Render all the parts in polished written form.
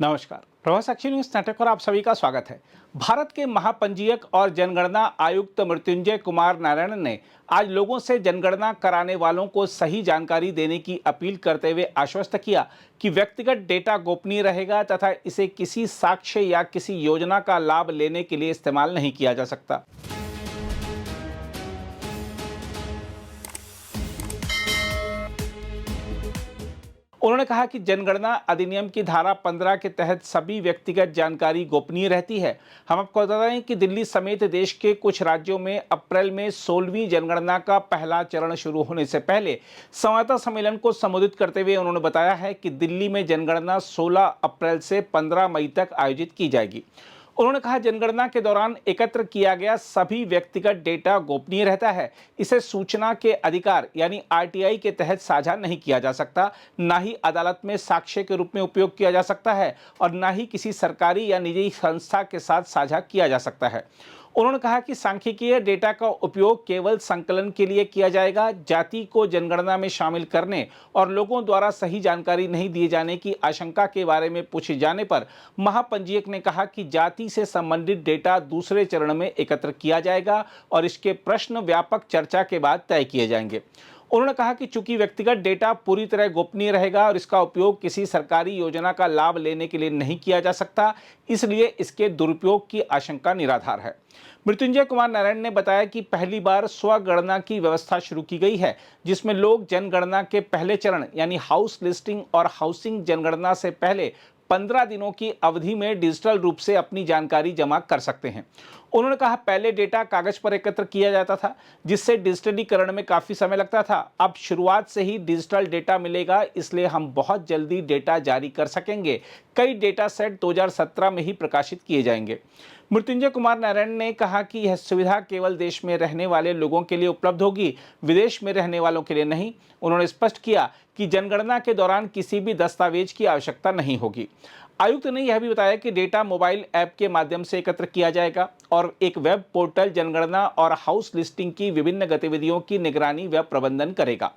नमस्कार। Prabhasakshi news network पर आप सभी का स्वागत है। भारत के महापंजीयक और जनगणना आयुक्त मृत्युंजय कुमार नारायण ने आज लोगों से जनगणना कराने वालों को सही जानकारी देने की अपील करते हुए आश्वस्त किया कि व्यक्तिगत डेटा गोपनीय रहेगा तथा इसे किसी साक्ष्य या किसी योजना का लाभ लेने के लिए इस्तेमाल नहीं किया जा सकता। उन्होंने कहा कि जनगणना अधिनियम की धारा 15 के तहत सभी व्यक्तिगत जानकारी गोपनीय रहती है। हम आपको बता दें कि दिल्ली समेत देश के कुछ राज्यों में अप्रैल में 16वीं जनगणना का पहला चरण शुरू होने से पहले संवाददाता सम्मेलन को संबोधित करते हुए उन्होंने बताया है कि दिल्ली में जनगणना 16 अप्रैल से 15 मई तक आयोजित की जाएगी। उन्होंने कहा जनगणना के दौरान एकत्र किया गया सभी व्यक्तिगत डेटा गोपनीय रहता है। इसे सूचना के अधिकार यानी आरटीआई के तहत साझा नहीं किया जा सकता, ना ही अदालत में साक्ष्य के रूप में उपयोग किया जा सकता है और ना ही किसी सरकारी या निजी संस्था के साथ साझा किया जा सकता है। उन्होंने कहा कि सांख्यिकीय डेटा का उपयोग केवल संकलन के लिए किया जाएगा। जाति को जनगणना में शामिल करने और लोगों द्वारा सही जानकारी नहीं दिए जाने की आशंका के बारे में पूछे जाने पर महापंजीयक ने कहा कि जाति से संबंधित डेटा दूसरे चरण में एकत्र किया जाएगा और इसके प्रश्न व्यापक चर्चा के बाद तय किए जाएंगे। उन्होंने कहा कि चूंकि व्यक्तिगत डेटा पूरी तरह गोपनीय रहेगा और इसका उपयोग किसी सरकारी योजना का लाभ लेने के लिए नहीं किया जा सकता, इसलिए इसके दुरुपयोग की आशंका निराधार है। मृत्युंजय कुमार नारायण ने बताया कि पहली बार स्वगणना की व्यवस्था शुरू की गई है, जिसमें लोग जनगणना के पहले चरण यानी हाउस लिस्टिंग और हाउसिंग जनगणना से पहले 15 दिनों की अवधि में डिजिटल रूप से अपनी जानकारी जमा कर सकते हैं। उन्होंने कहा पहले डेटा कागज पर एकत्र किया जाता था, जिससे डिजिटलीकरण में काफी समय लगता था। अब शुरुआत से ही डिजिटल डेटा मिलेगा, इसलिए हम बहुत जल्दी डेटा जारी कर सकेंगे। कई डेटा सेट 2017 में ही प्रकाशित किए जाएंगे। मृत्युंजय कुमार नारायण ने कहा कि यह सुविधा केवल देश में रहने वाले लोगों के लिए उपलब्ध होगी, विदेश में रहने वालों के लिए नहीं। उन्होंने स्पष्ट किया कि जनगणना के दौरान किसी भी दस्तावेज की आवश्यकता नहीं होगी। आयुक्त ने यह भी बताया कि डेटा मोबाइल ऐप के माध्यम से एकत्र किया जाएगा और एक वेब पोर्टल जनगणना और हाउस लिस्टिंग की विभिन्न गतिविधियों की निगरानी व प्रबंधन करेगा।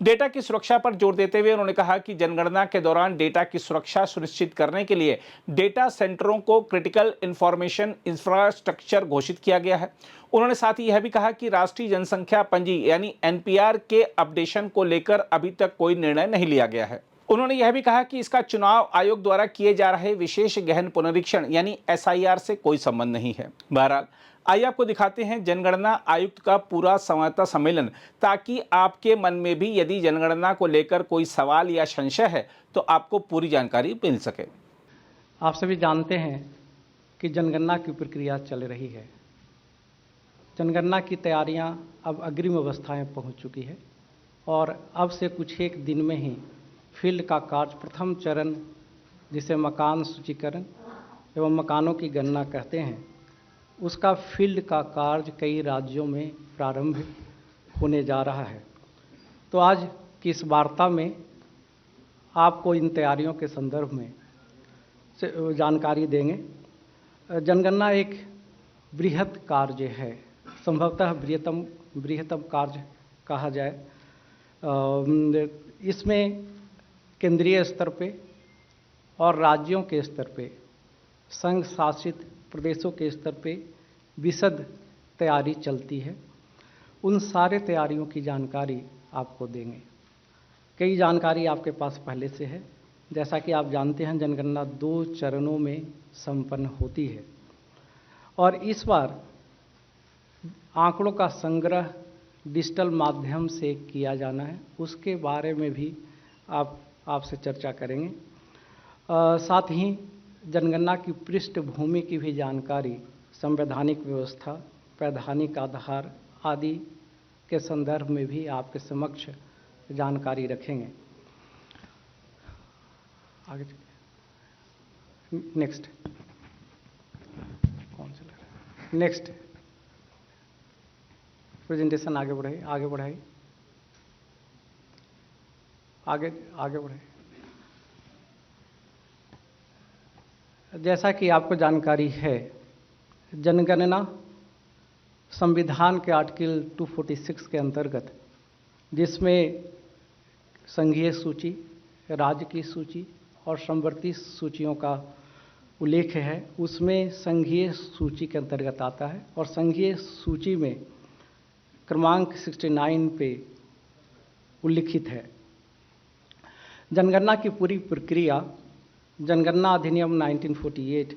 डेटा की सुरक्षा पर जोर देते हुए उन्होंने कहा कि जनगणना के दौरान डेटा की सुरक्षा सुनिश्चित करने के लिए डेटा सेंटरों को क्रिटिकल इंफॉर्मेशन इंफ्रास्ट्रक्चर घोषित किया गया है। उन्होंने साथ ही यह भी कहा कि राष्ट्रीय जनसंख्या पंजी यानी एनपीआर के अपडेशन को लेकर अभी तक कोई निर्णय नहीं लिया गया है। उन्होंने यह भी कहा कि इसका चुनाव आयोग द्वारा किए जा रहे विशेष गहन पुनरीक्षण यानी एसआईआर से कोई संबंध नहीं है। बहरहाल आइए आपको दिखाते हैं जनगणना आयुक्त का पूरा संवाददाता सम्मेलन, ताकि आपके मन में भी यदि जनगणना को लेकर कोई सवाल या संशय है तो आपको पूरी जानकारी मिल सके। आप सभी जानते हैं कि जनगणना की प्रक्रिया चल रही है। जनगणना की तैयारियां अब अग्रिम अवस्थाएं पहुंच चुकी है और अब से कुछ एक दिन में ही फील्ड का कार्य प्रथम चरण, जिसे मकान सूचीकरण एवं मकानों की गणना कहते हैं, उसका फील्ड का कार्य कई राज्यों में प्रारंभ होने जा रहा है। तो आज की इस वार्ता में आपको इन तैयारियों के संदर्भ में जानकारी देंगे। जनगणना एक बृहत कार्य है, संभवतः बृहत्तम कार्य कहा जाए। इसमें केंद्रीय स्तर पे और राज्यों के स्तर पे, संघ शासित प्रदेशों के स्तर पे विशद तैयारी चलती है। उन सारे तैयारियों की जानकारी आपको देंगे। कई जानकारी आपके पास पहले से है। जैसा कि आप जानते हैं, जनगणना 2 चरणों में संपन्न होती है और इस बार आंकड़ों का संग्रह डिजिटल माध्यम से किया जाना है। उसके बारे में भी आपसे चर्चा करेंगे। साथ ही जनगणना की पृष्ठभूमि की भी जानकारी, संवैधानिक व्यवस्था, वैधानिक आधार आदि के संदर्भ में भी आपके समक्ष जानकारी रखेंगे। आगे नेक्स्ट नेक्स्ट प्रेजेंटेशन आगे बढ़ाइए, आगे बढ़ाइए, आगे बढ़े। जैसा कि आपको जानकारी है, जनगणना संविधान के आर्टिकल 246 के अंतर्गत, जिसमें संघीय सूची, राज्य की सूची और समवर्ती सूचियों का उल्लेख है, उसमें संघीय सूची के अंतर्गत आता है और संघीय सूची में क्रमांक 69 पे उल्लिखित है। जनगणना की पूरी प्रक्रिया जनगणना अधिनियम 1948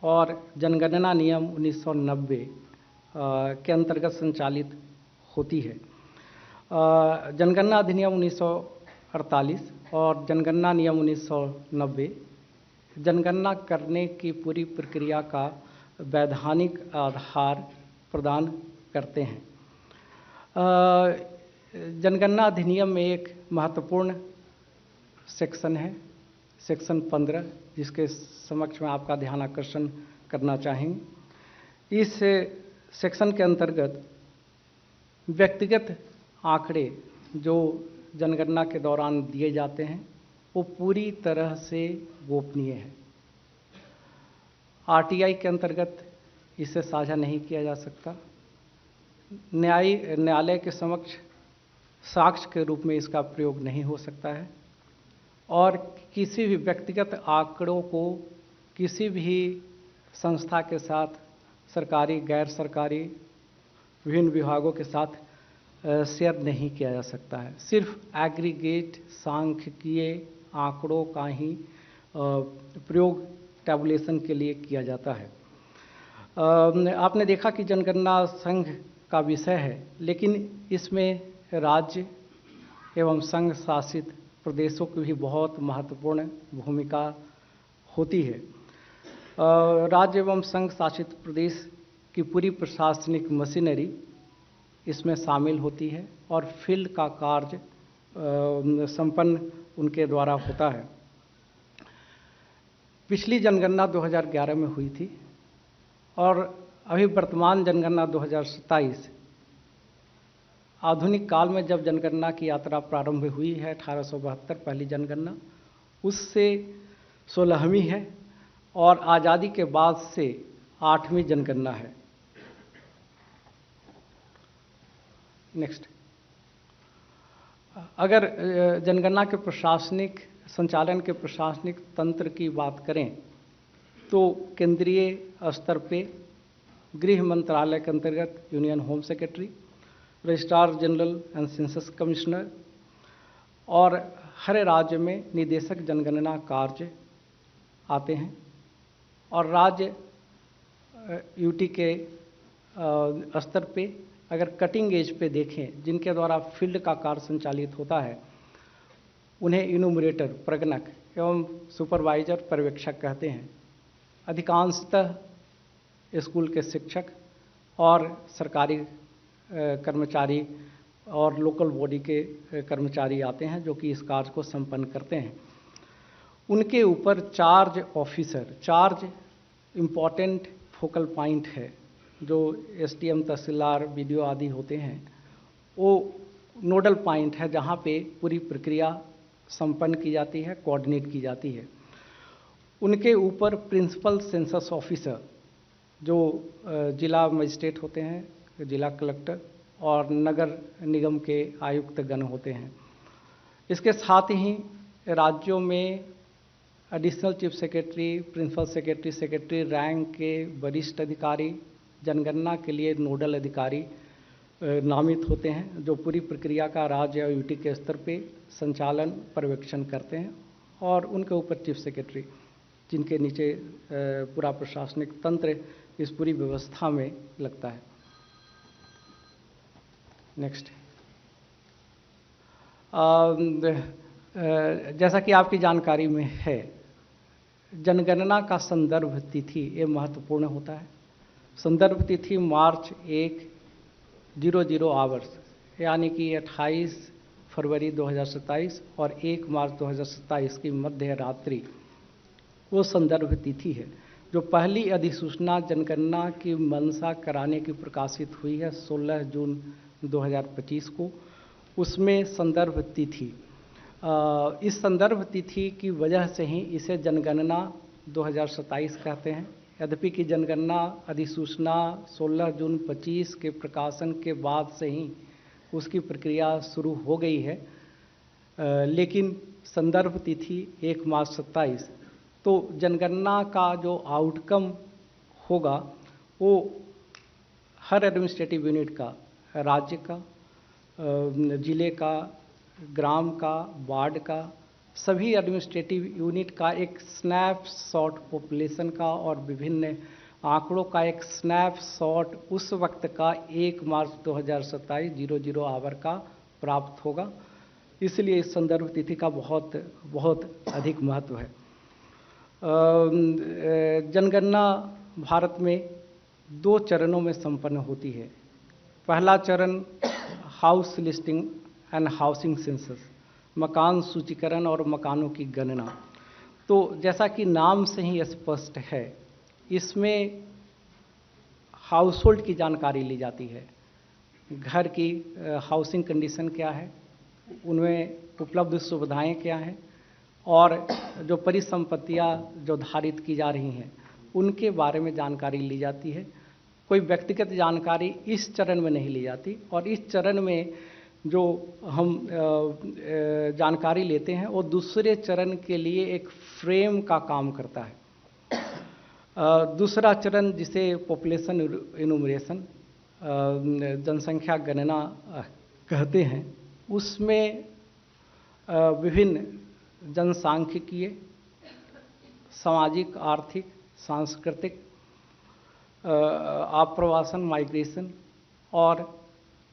और जनगणना नियम 1990 के अंतर्गत संचालित होती है। जनगणना अधिनियम 1948 और जनगणना नियम 1990 जनगणना करने की पूरी प्रक्रिया का वैधानिक आधार प्रदान करते हैं। जनगणना अधिनियम में एक महत्वपूर्ण सेक्शन है, सेक्शन 15, जिसके समक्ष में आपका ध्यान आकर्षण करना चाहेंगे। इस सेक्शन के अंतर्गत व्यक्तिगत आंकड़े जो जनगणना के दौरान दिए जाते हैं वो पूरी तरह से गोपनीय है। आरटीआई के अंतर्गत इसे साझा नहीं किया जा सकता। न्यायालय के समक्ष साक्ष्य के रूप में इसका प्रयोग नहीं हो सकता है और किसी भी व्यक्तिगत आंकड़ों को किसी भी संस्था के साथ, सरकारी, गैर सरकारी, विभिन्न विभागों के साथ शेयर नहीं किया जा सकता है। सिर्फ एग्रीगेट सांख्यिकीय आंकड़ों का ही प्रयोग टैबुलेशन के लिए किया जाता है। आपने देखा कि जनगणना संघ का विषय है, लेकिन इसमें राज्य एवं संघ शासित प्रदेशों की भी बहुत महत्वपूर्ण भूमिका होती है। राज्य एवं संघ शासित प्रदेश की पूरी प्रशासनिक मशीनरी इसमें शामिल होती है और फील्ड का कार्य संपन्न उनके द्वारा होता है। पिछली जनगणना 2011 में हुई थी और अभी वर्तमान जनगणना 2027 आधुनिक काल में जब जनगणना की यात्रा प्रारंभ हुई है 1872 पहली जनगणना, उससे 16वीं है और आज़ादी के बाद से 8वीं जनगणना है। नेक्स्ट, अगर जनगणना के प्रशासनिक संचालन के प्रशासनिक तंत्र की बात करें तो केंद्रीय स्तर पे गृह मंत्रालय के अंतर्गत union home secretary, registrar general and census commissioner और हर राज्य में निदेशक जनगणना कार्य आते हैं और राज्य यूटी के स्तर पे अगर कटिंग एज पे देखें, जिनके द्वारा फील्ड का कार्य संचालित होता है, उन्हें इनुमरेटर, प्रगणक एवं सुपरवाइजर, पर्यवेक्षक कहते हैं। अधिकांशतः स्कूल के शिक्षक और सरकारी कर्मचारी और लोकल बॉडी के कर्मचारी आते हैं जो कि इस कार्य को संपन्न करते हैं। उनके ऊपर charge officer, charge important focal point है, जो एसडीएम, तहसीलदार, बीडीओ आदि होते हैं, वो नोडल पॉइंट है जहाँ पे पूरी प्रक्रिया संपन्न की जाती है, कोऑर्डिनेट की जाती है। उनके ऊपर प्रिंसिपल सेंसस ऑफिसर जो जिला मजिस्ट्रेट होते हैं, जिला कलेक्टर और नगर निगम के आयुक्त गण होते हैं। इसके साथ ही राज्यों में additional chief secretary, principal secretary, secretary rank के वरिष्ठ अधिकारी, जनगणना के लिए नोडल अधिकारी नामित होते हैं जो पूरी प्रक्रिया का राज्य और यूटी के स्तर पे संचालन पर्यवेक्षण करते हैं और उनके ऊपर चीफ सेक्रेटरी, जिनके नीचे पूरा प्रशासनिक तंत्र इस पूरी व्यवस्था में लगता है। नेक्स्ट, जैसा कि आपकी जानकारी में है, जनगणना का संदर्भ तिथि ये महत्वपूर्ण होता है। संदर्भ तिथि मार्च 1:00 आवर्स यानी कि 28 फरवरी 2027 और 1 मार्च 2027 की मध्य रात्रि वो संदर्भ तिथि है। जो पहली अधिसूचना जनगणना की मंशा कराने की प्रकाशित हुई है 16 जून 2025 को, उसमें संदर्भ तिथि, इस संदर्भ तिथि की वजह से ही इसे जनगणना 2027 कहते हैं। यद्यपि कि जनगणना अधिसूचना 16 जून 25 के प्रकाशन के बाद से ही उसकी प्रक्रिया शुरू हो गई है, लेकिन संदर्भ तिथि 1 मार्च 27, तो जनगणना का जो आउटकम होगा वो हर एडमिनिस्ट्रेटिव यूनिट का, राज्य का, जिले का, ग्राम का, वार्ड का, सभी एडमिनिस्ट्रेटिव यूनिट का एक स्नैपशॉट पॉपुलेशन का और विभिन्न आंकड़ों का एक स्नैपशॉट उस वक्त का 1 मार्च 2027 00 आवर का प्राप्त होगा। इसलिए इस संदर्भ तिथि का बहुत बहुत अधिक महत्व है। जनगणना भारत में 2 चरणों में संपन्न होती है। पहला चरण house listing and housing census, मकान सूचीकरण और मकानों की गणना। तो जैसा कि नाम से ही स्पष्ट है, इसमें हाउस होल्ड की जानकारी ली जाती है। घर की हाउसिंग कंडीशन क्या है, उनमें उपलब्ध सुविधाएं क्या हैं, और जो परिसंपत्तियां जो धारित की जा रही हैं उनके बारे में जानकारी ली जाती है। कोई व्यक्तिगत जानकारी इस चरण में नहीं ली जाती, और इस चरण में जो हम जानकारी लेते हैं वो दूसरे चरण के लिए एक फ्रेम का काम करता है। दूसरा चरण जिसे पॉपुलेशन इनुमरेशन, जनसंख्या गणना कहते हैं, उसमें विभिन्न जनसांख्यिकीय, सामाजिक, आर्थिक, सांस्कृतिक, आप्रवासन माइग्रेशन और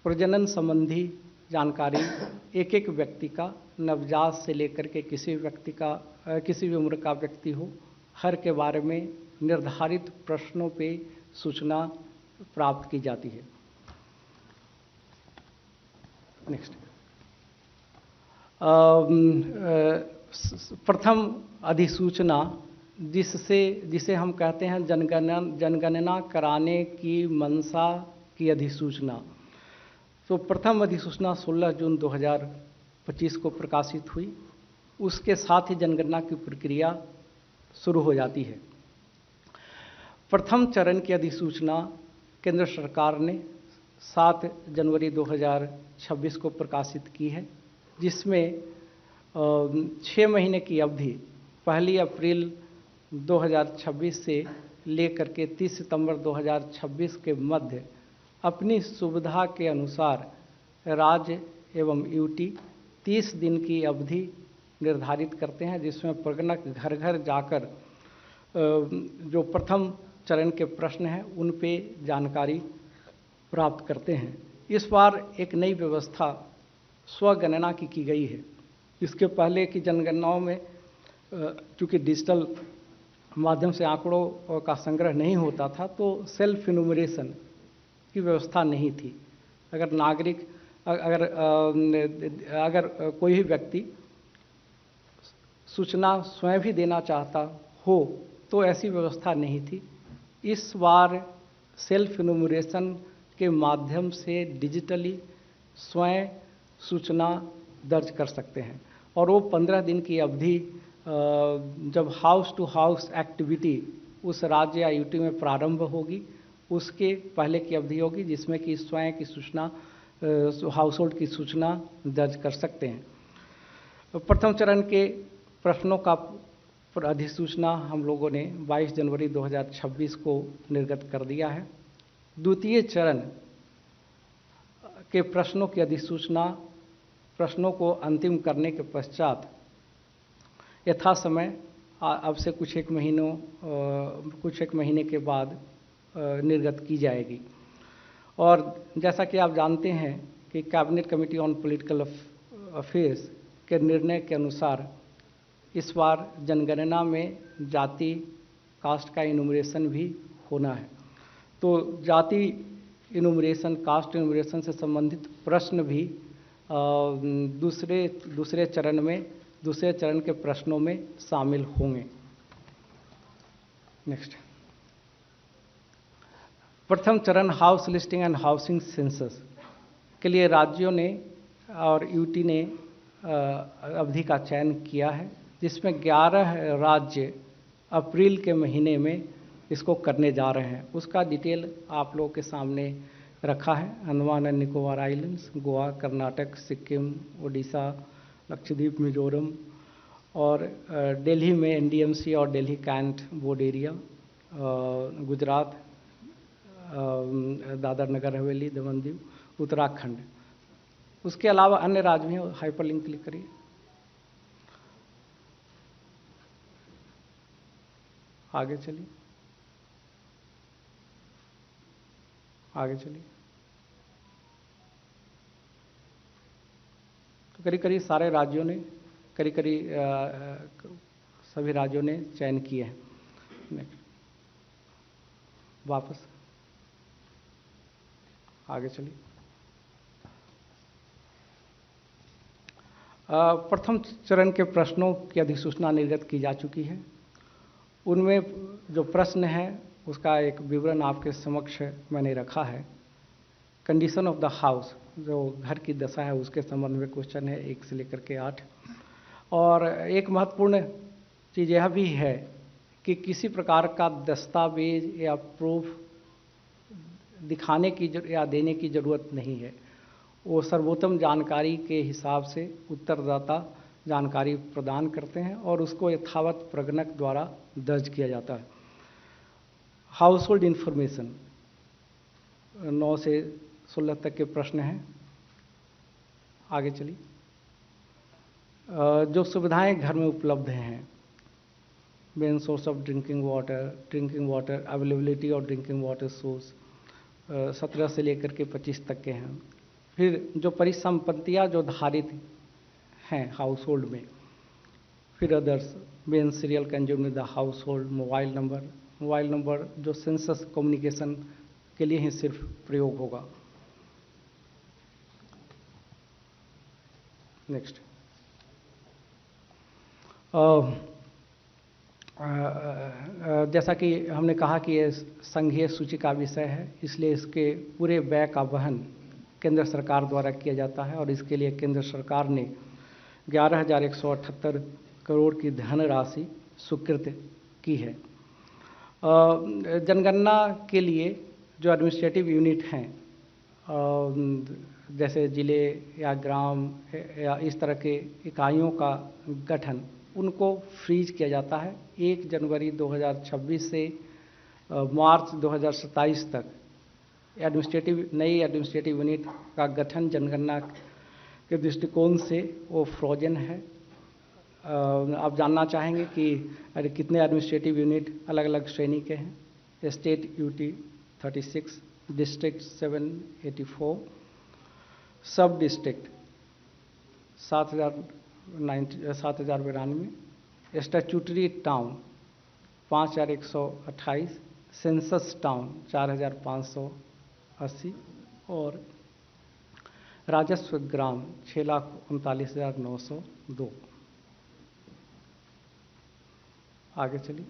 प्रजनन संबंधी जानकारी एक एक व्यक्ति का, नवजात से लेकर के किसी व्यक्ति का, किसी भी उम्र का व्यक्ति हो, हर के बारे में निर्धारित प्रश्नों पे सूचना प्राप्त की जाती है। नेक्स्ट, प्रथम अधिसूचना जिसे हम कहते हैं जनगणना कराने की मंशा की अधिसूचना। तो प्रथम अधिसूचना 16 जून 2025 को प्रकाशित हुई। उसके साथ ही जनगणना की प्रक्रिया शुरू हो जाती है। प्रथम चरण की अधिसूचना केंद्र सरकार ने 7 जनवरी 2026 को प्रकाशित की है, जिसमें 6 महीने की अवधि 1 अप्रैल 2026 से लेकर के 30 सितंबर 2026 के मध्य अपनी सुविधा के अनुसार राज्य एवं यूटी 30 दिन की अवधि निर्धारित करते हैं, जिसमें प्रगणक घर घर जाकर जो प्रथम चरण के प्रश्न हैं उन पे जानकारी प्राप्त करते हैं। इस बार एक नई व्यवस्था स्वगणना की गई है। इसके पहले की जनगणनाओं में चूँकि डिजिटल माध्यम से आंकड़ों का संग्रह नहीं होता था, तो सेल्फ इनुमरेशन की व्यवस्था नहीं थी। अगर नागरिक अगर कोई भी व्यक्ति सूचना स्वयं भी देना चाहता हो तो ऐसी व्यवस्था नहीं थी। इस बार सेल्फ इनुमरेशन के माध्यम से डिजिटली स्वयं सूचना दर्ज कर सकते हैं, और वो 15 दिन की अवधि जब हाउस टू हाउस एक्टिविटी उस राज्य या यूटी में प्रारंभ होगी, उसके पहले की अवधि होगी, जिसमें कि स्वयं की सूचना, हाउस होल्ड की सूचना दर्ज कर सकते हैं। प्रथम चरण के प्रश्नों का अधिसूचना हम लोगों ने 22 जनवरी 2026 को निर्गत कर दिया है। द्वितीय चरण के प्रश्नों की अधिसूचना, प्रश्नों को अंतिम करने के पश्चात यथा समय अब से कुछ एक महीने के बाद निर्गत की जाएगी। और जैसा कि आप जानते हैं कि cabinet committee on political affairs के निर्णय के अनुसार इस बार जनगणना में जाति, कास्ट का इनुमरेशन भी होना है। तो जाति इनुमरेशन, कास्ट इनुमरेशन से संबंधित प्रश्न भी दूसरे चरण के प्रश्नों में शामिल होंगे। नेक्स्ट, प्रथम चरण house listing and housing census के लिए राज्यों ने और यूटी ने अवधि का चयन किया है, जिसमें 11 राज्य अप्रैल के महीने में इसको करने जा रहे हैं। उसका डिटेल आप लोगों के सामने रखा है। अंडमान एंड निकोबार आइलैंड्स, गोवा, कर्नाटक, सिक्किम, उड़ीसा, लक्षद्वीप, मिजोरम, और दिल्ली में एनडीएमसी और Delhi cantt board area, Gujarat Dadra Nagar Haveli Daman Diu, Uttarakhand. उसके अलावा अन्य राज्य में हाइपरलिंक क्लिक करिए। आगे चलिए, आगे चलिए। तो करीब करीब सारे राज्यों ने, करीब करीब सभी राज्यों ने चयन किए हैं। नेक्स्ट, वापस आगे चलिए। प्रथम चरण के प्रश्नों की अधिसूचना निर्गत की जा चुकी है। उनमें जो प्रश्न है उसका एक विवरण आपके समक्ष मैंने रखा है। कंडीशन ऑफ द हाउस, जो घर की दशा है उसके संबंध में क्वेश्चन है 1 से लेकर के 8। और एक महत्वपूर्ण चीज़ यह भी है कि किसी प्रकार का दस्तावेज या प्रूफ दिखाने की या देने की ज़रूरत नहीं है। वो सर्वोत्तम जानकारी के हिसाब से उत्तरदाता जानकारी प्रदान करते हैं और उसको यथावत प्रगणक द्वारा दर्ज किया जाता है। हाउस होल्ड इन्फॉर्मेशन 9 से 16 तक के प्रश्न हैं। आगे चलिए। जो सुविधाएं घर में उपलब्ध हैं, main source of drinking water availability और ड्रिंकिंग वाटर सोर्स 17 से लेकर के 25 तक के हैं। फिर जो परिसंपत्तियां जो धारित हैं हाउस होल्ड में, फिर others main serial consume in the house hold, mobile number जो सेंसस कम्युनिकेशन के लिए ही सिर्फ प्रयोग होगा। नेक्स्ट, जैसा कि हमने कहा कि ये संघीय सूची का विषय है, इसलिए इसके पूरे व्यय का वहन केंद्र सरकार द्वारा किया जाता है और इसके लिए केंद्र सरकार ने 11,178 करोड़ की धनराशि स्वीकृत की है। जनगणना के लिए जो एडमिनिस्ट्रेटिव यूनिट हैं, जैसे जिले या ग्राम या इस तरह के इकाइयों का गठन, उनको फ्रीज किया जाता है 1 जनवरी 2026 से मार्च 2027 तक। नई एडमिनिस्ट्रेटिव यूनिट का गठन जनगणना के दृष्टिकोण से वो फ्रोजन है। आप जानना चाहेंगे कि कितने एडमिनिस्ट्रेटिव यूनिट अलग अलग श्रेणी के हैं। स्टेट यूटी 36, डिस्ट्रिक्ट 784, सब district 7,092, statutory town 5,128, census town 4,580 और राजस्व ग्राम 6,39,902। आगे चलिए।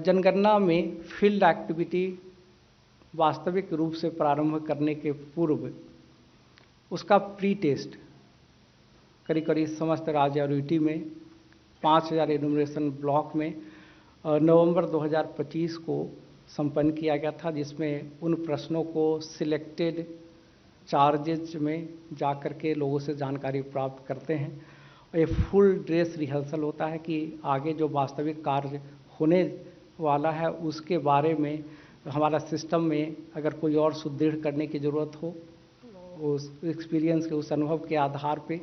जनगणना में फील्ड एक्टिविटी वास्तविक रूप से प्रारंभ करने के पूर्व उसका प्री टेस्ट करीब करीब समस्त राज्य और यूटी में 5,000 एनुमरेशन ब्लॉक में नवंबर 2025 को संपन्न किया गया था, जिसमें उन प्रश्नों को सिलेक्टेड चार्जेज में जाकर के लोगों से जानकारी प्राप्त करते हैं। ये फुल ड्रेस रिहर्सल होता है कि आगे जो वास्तविक कार्य होने वाला है उसके बारे में हमारा सिस्टम में अगर कोई और सुदृढ़ करने की ज़रूरत हो, उस एक्सपीरियंस के उस अनुभव के आधार पे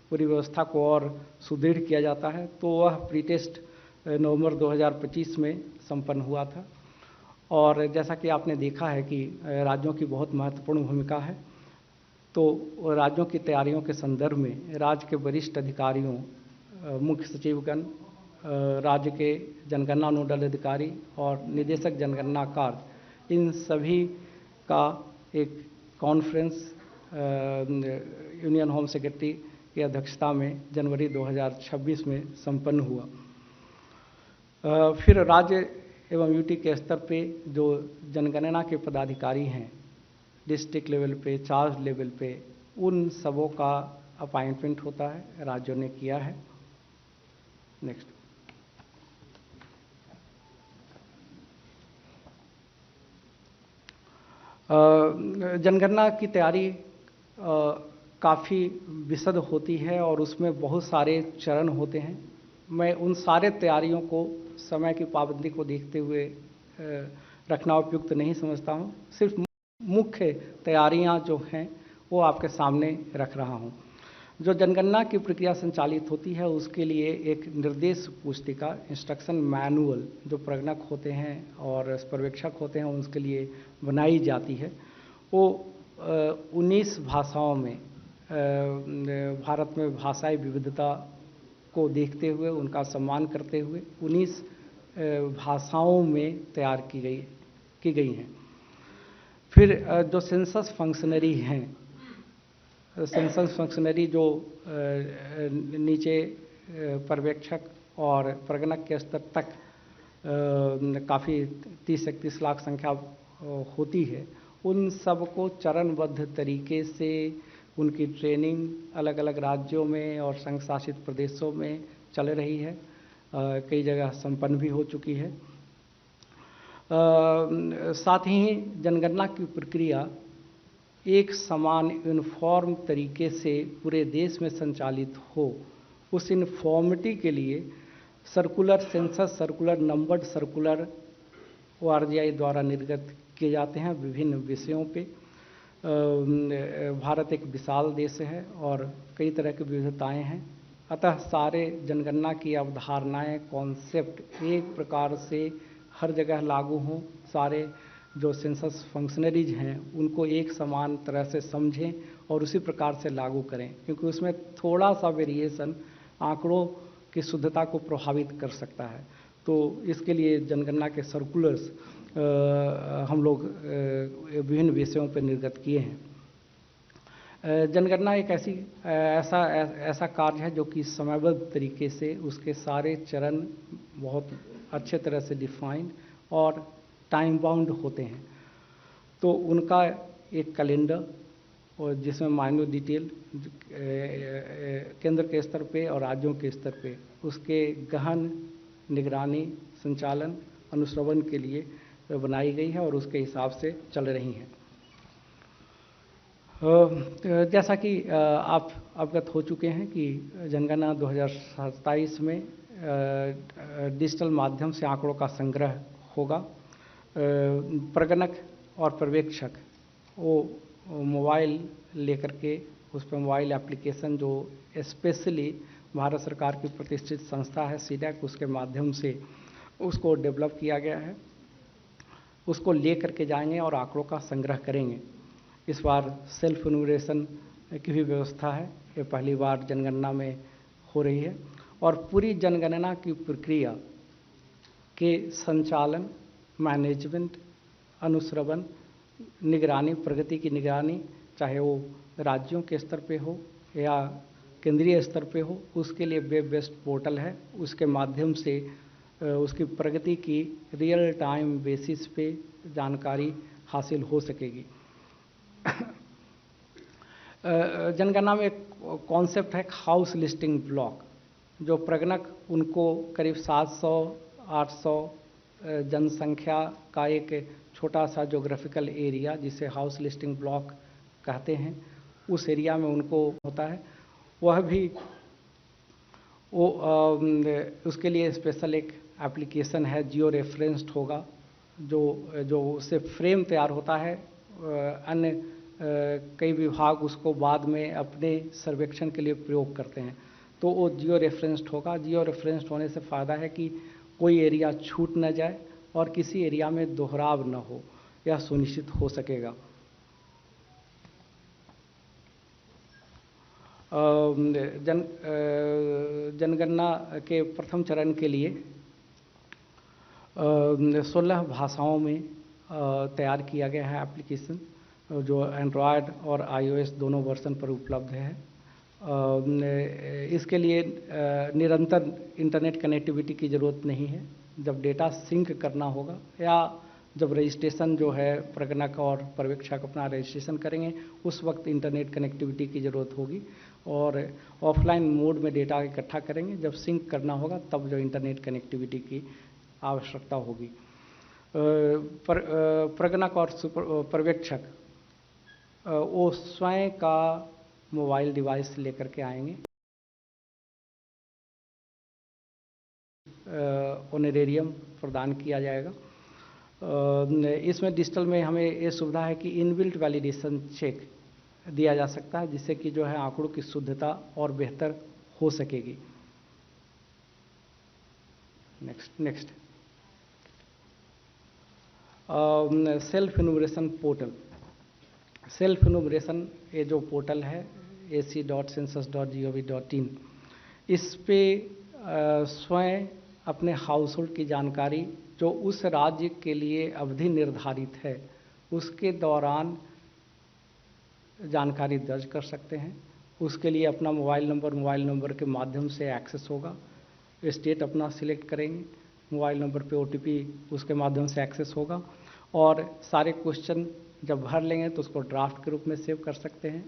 पूरी व्यवस्था को और सुदृढ़ किया जाता है। तो वह प्री टेस्ट नवंबर 2025 में संपन्न हुआ था। और जैसा कि आपने देखा है कि राज्यों की बहुत महत्वपूर्ण भूमिका है, तो राज्यों की तैयारियों के संदर्भ में राज्य के वरिष्ठ अधिकारियों, मुख्य सचिवगण, राज्य के जनगणना नोडल अधिकारी और निदेशक जनगणना कार्य, इन सभी का एक कॉन्फ्रेंस यूनियन होम सेक्रेटरी की अध्यक्षता में जनवरी 2026 में संपन्न हुआ। फिर राज्य एवं यूटी के स्तर पे जो जनगणना के पदाधिकारी हैं, डिस्ट्रिक्ट लेवल पे, चार्ज लेवल पे, उन सबों का अपॉइंटमेंट होता है, राज्यों ने किया है। नेक्स्ट, जनगणना की तैयारी काफ़ी विशद होती है और उसमें बहुत सारे चरण होते हैं। मैं उन सारे तैयारियों को समय की पाबंदी को देखते हुए रखना उपयुक्त नहीं समझता हूँ। सिर्फ मुख्य तैयारियाँ जो हैं वो आपके सामने रख रहा हूँ। जो जनगणना की प्रक्रिया संचालित होती है उसके लिए एक निर्देश पुस्तिका इंस्ट्रक्शन मैनुअल जो प्रगणक होते हैं और पर्यवेक्षक होते हैं उसके लिए बनाई जाती है। वो 19 भाषाओं में, भारत में भाषाई विविधता को देखते हुए उनका सम्मान करते हुए 19 भाषाओं में तैयार की गई हैं। फिर जो सेंसस फंक्शनरी हैं, सेंसस फंक्शनरी जो नीचे पर्यवेक्षक और प्रगणक के स्तर तक काफ़ी 30-31 लाख संख्या होती है, उन सब को चरणबद्ध तरीके से उनकी ट्रेनिंग अलग अलग राज्यों में और संघ शासित प्रदेशों में चल रही है। कई जगह संपन्न भी हो चुकी है। साथ ही जनगणना की प्रक्रिया एक समान यूनिफॉर्म तरीके से पूरे देश में संचालित हो, उस यूनिफॉर्मिटी के लिए circular census circular numbered circular ORGI द्वारा निर्गत किए जाते हैं विभिन्न विषयों पे। भारत एक विशाल देश है और कई तरह की विविधताएं हैं, अतः सारे जनगणना की अवधारणाएं कॉन्सेप्ट एक प्रकार से हर जगह लागू हों। सारे जो सेंसस फंक्शनरीज हैं उनको एक समान तरह से समझें और उसी प्रकार से लागू करें, क्योंकि उसमें थोड़ा सा वेरिएशन आंकड़ों की शुद्धता को प्रभावित कर सकता है। तो इसके लिए जनगणना के सर्कुलर्स हम लोग विभिन्न विषयों पर निर्गत किए हैं। जनगणना एक ऐसा कार्य है जो कि समयबद्ध तरीके से उसके सारे चरण बहुत अच्छे तरह से डिफाइंड और टाइम बाउंड होते हैं। तो उनका एक कैलेंडर और जिसमें माइन्यूट डिटेल केंद्र के स्तर पे और राज्यों के स्तर पे उसके गहन निगरानी, संचालन, अनुश्रवण के लिए बनाई गई है और उसके हिसाब से चल रही हैं। जैसा कि आप अवगत हो चुके हैं कि जनगणना 2027 में डिजिटल माध्यम से आंकड़ों का संग्रह होगा। प्रगणक और पर्यवेक्षक वो मोबाइल लेकर के उस पर मोबाइल एप्लीकेशन जो स्पेशली भारत सरकार की प्रतिष्ठित संस्था है CDAC, उसके माध्यम से उसको डेवलप किया गया है, उसको ले करके जाएंगे और आंकड़ों का संग्रह करेंगे। इस बार सेल्फ इन्यूमरेशन की भी व्यवस्था है, ये पहली बार जनगणना में हो रही है। और पूरी जनगणना की प्रक्रिया के संचालन, मैनेजमेंट, अनुश्रवण, निगरानी, प्रगति की निगरानी, चाहे वो राज्यों के स्तर पे हो या केंद्रीय स्तर पे हो, उसके लिए वेब बेस्ड पोर्टल है। उसके माध्यम से उसकी प्रगति की रियल टाइम बेसिस पे जानकारी हासिल हो सकेगी। जनगणना में एक कॉन्सेप्ट है हाउस लिस्टिंग ब्लॉक, जो प्रगणक उनको करीब 700-800 जनसंख्या का एक छोटा सा जोग्राफिकल एरिया जिसे हाउस लिस्टिंग ब्लॉक कहते हैं, उस एरिया में उनको होता है। वह भी वो उसके लिए स्पेशल एक एप्लीकेशन है, जियो रेफरेंस्ड होगा, जो उससे फ्रेम तैयार होता है। अन्य कई विभाग उसको बाद में अपने सर्वेक्षण के लिए प्रयोग करते हैं, तो वो जियो रेफरेंस्ड होगा। जियो रेफरेंस्ड होने से फ़ायदा है कि कोई एरिया छूट न जाए और किसी एरिया में दोहराव न हो, यह सुनिश्चित हो सकेगा। जनगणना के प्रथम चरण के लिए 16 भाषाओं में तैयार किया गया है एप्लीकेशन, जो एंड्रॉयड और iOS दोनों वर्जन पर उपलब्ध है। इसके लिए निरंतर इंटरनेट कनेक्टिविटी की ज़रूरत नहीं है। जब डेटा सिंक करना होगा या जब रजिस्ट्रेशन जो है प्रगणक और पर्यवेक्षक अपना रजिस्ट्रेशन करेंगे, उस वक्त इंटरनेट कनेक्टिविटी की ज़रूरत होगी और ऑफलाइन मोड में डेटा इकट्ठा करेंगे। जब सिंक करना होगा तब जो इंटरनेट कनेक्टिविटी की आवश्यकता होगी। प्रगणक और पर्यवेक्षक वो स्वयं का मोबाइल डिवाइस लेकर के आएंगे। ऑनरेरियम प्रदान किया जाएगा। इसमें डिजिटल में हमें ये सुविधा है कि इनबिल्ट वैलिडेशन चेक दिया जा सकता है, जिससे कि जो है आंकड़ों की शुद्धता और बेहतर हो सकेगी। Next self enumeration portal. Self enumeration ये जो पोर्टल है ac.census.gov.in, इस पे स्वयं अपने हाउस होल्ड की जानकारी जो उस राज्य के लिए अवधि निर्धारित है उसके दौरान जानकारी दर्ज कर सकते हैं। उसके लिए अपना मोबाइल नंबर के माध्यम से एक्सेस होगा। स्टेट अपना सिलेक्ट करेंगे, मोबाइल नंबर पे OTP उसके माध्यम से एक्सेस होगा और सारे क्वेश्चन जब भर लेंगे तो उसको ड्राफ्ट के रूप में सेव कर सकते हैं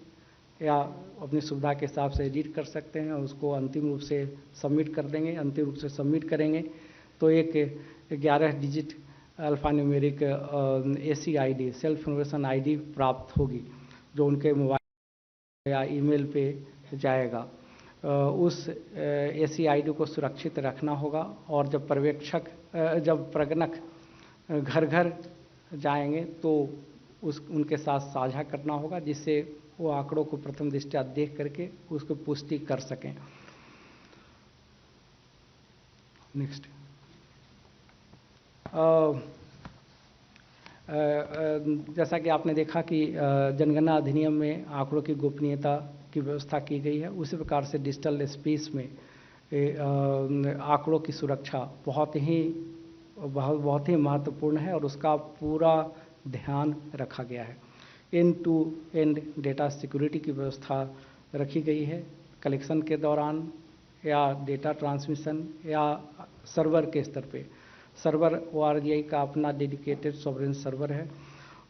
या अपनी सुविधा के हिसाब से एडिट कर सकते हैं और उसको अंतिम रूप से सबमिट कर देंगे। अंतिम रूप से सबमिट करेंगे तो एक 11 digit alphanumeric ACID self information ID प्राप्त होगी जो उनके मोबाइल या ईमेल पे जाएगा। उस ACID को सुरक्षित रखना होगा और जब प्रगणक घर घर जाएंगे तो उनके साथ साझा करना होगा, जिससे वो आंकड़ों को प्रथम दृष्टया देख करके उसको पुष्टि कर सकें। नेक्स्ट जैसा कि आपने देखा कि जनगणना अधिनियम में आंकड़ों की गोपनीयता की व्यवस्था की गई है, उसी प्रकार से डिजिटल स्पेस में आंकड़ों की सुरक्षा बहुत ही महत्वपूर्ण है और उसका पूरा ध्यान रखा गया है। End to end data security की व्यवस्था रखी गई है। कलेक्शन के दौरान या डेटा ट्रांसमिशन या सर्वर के स्तर पे, सर्वर ORGI का अपना डेडिकेटेड सॉवरेन सर्वर है,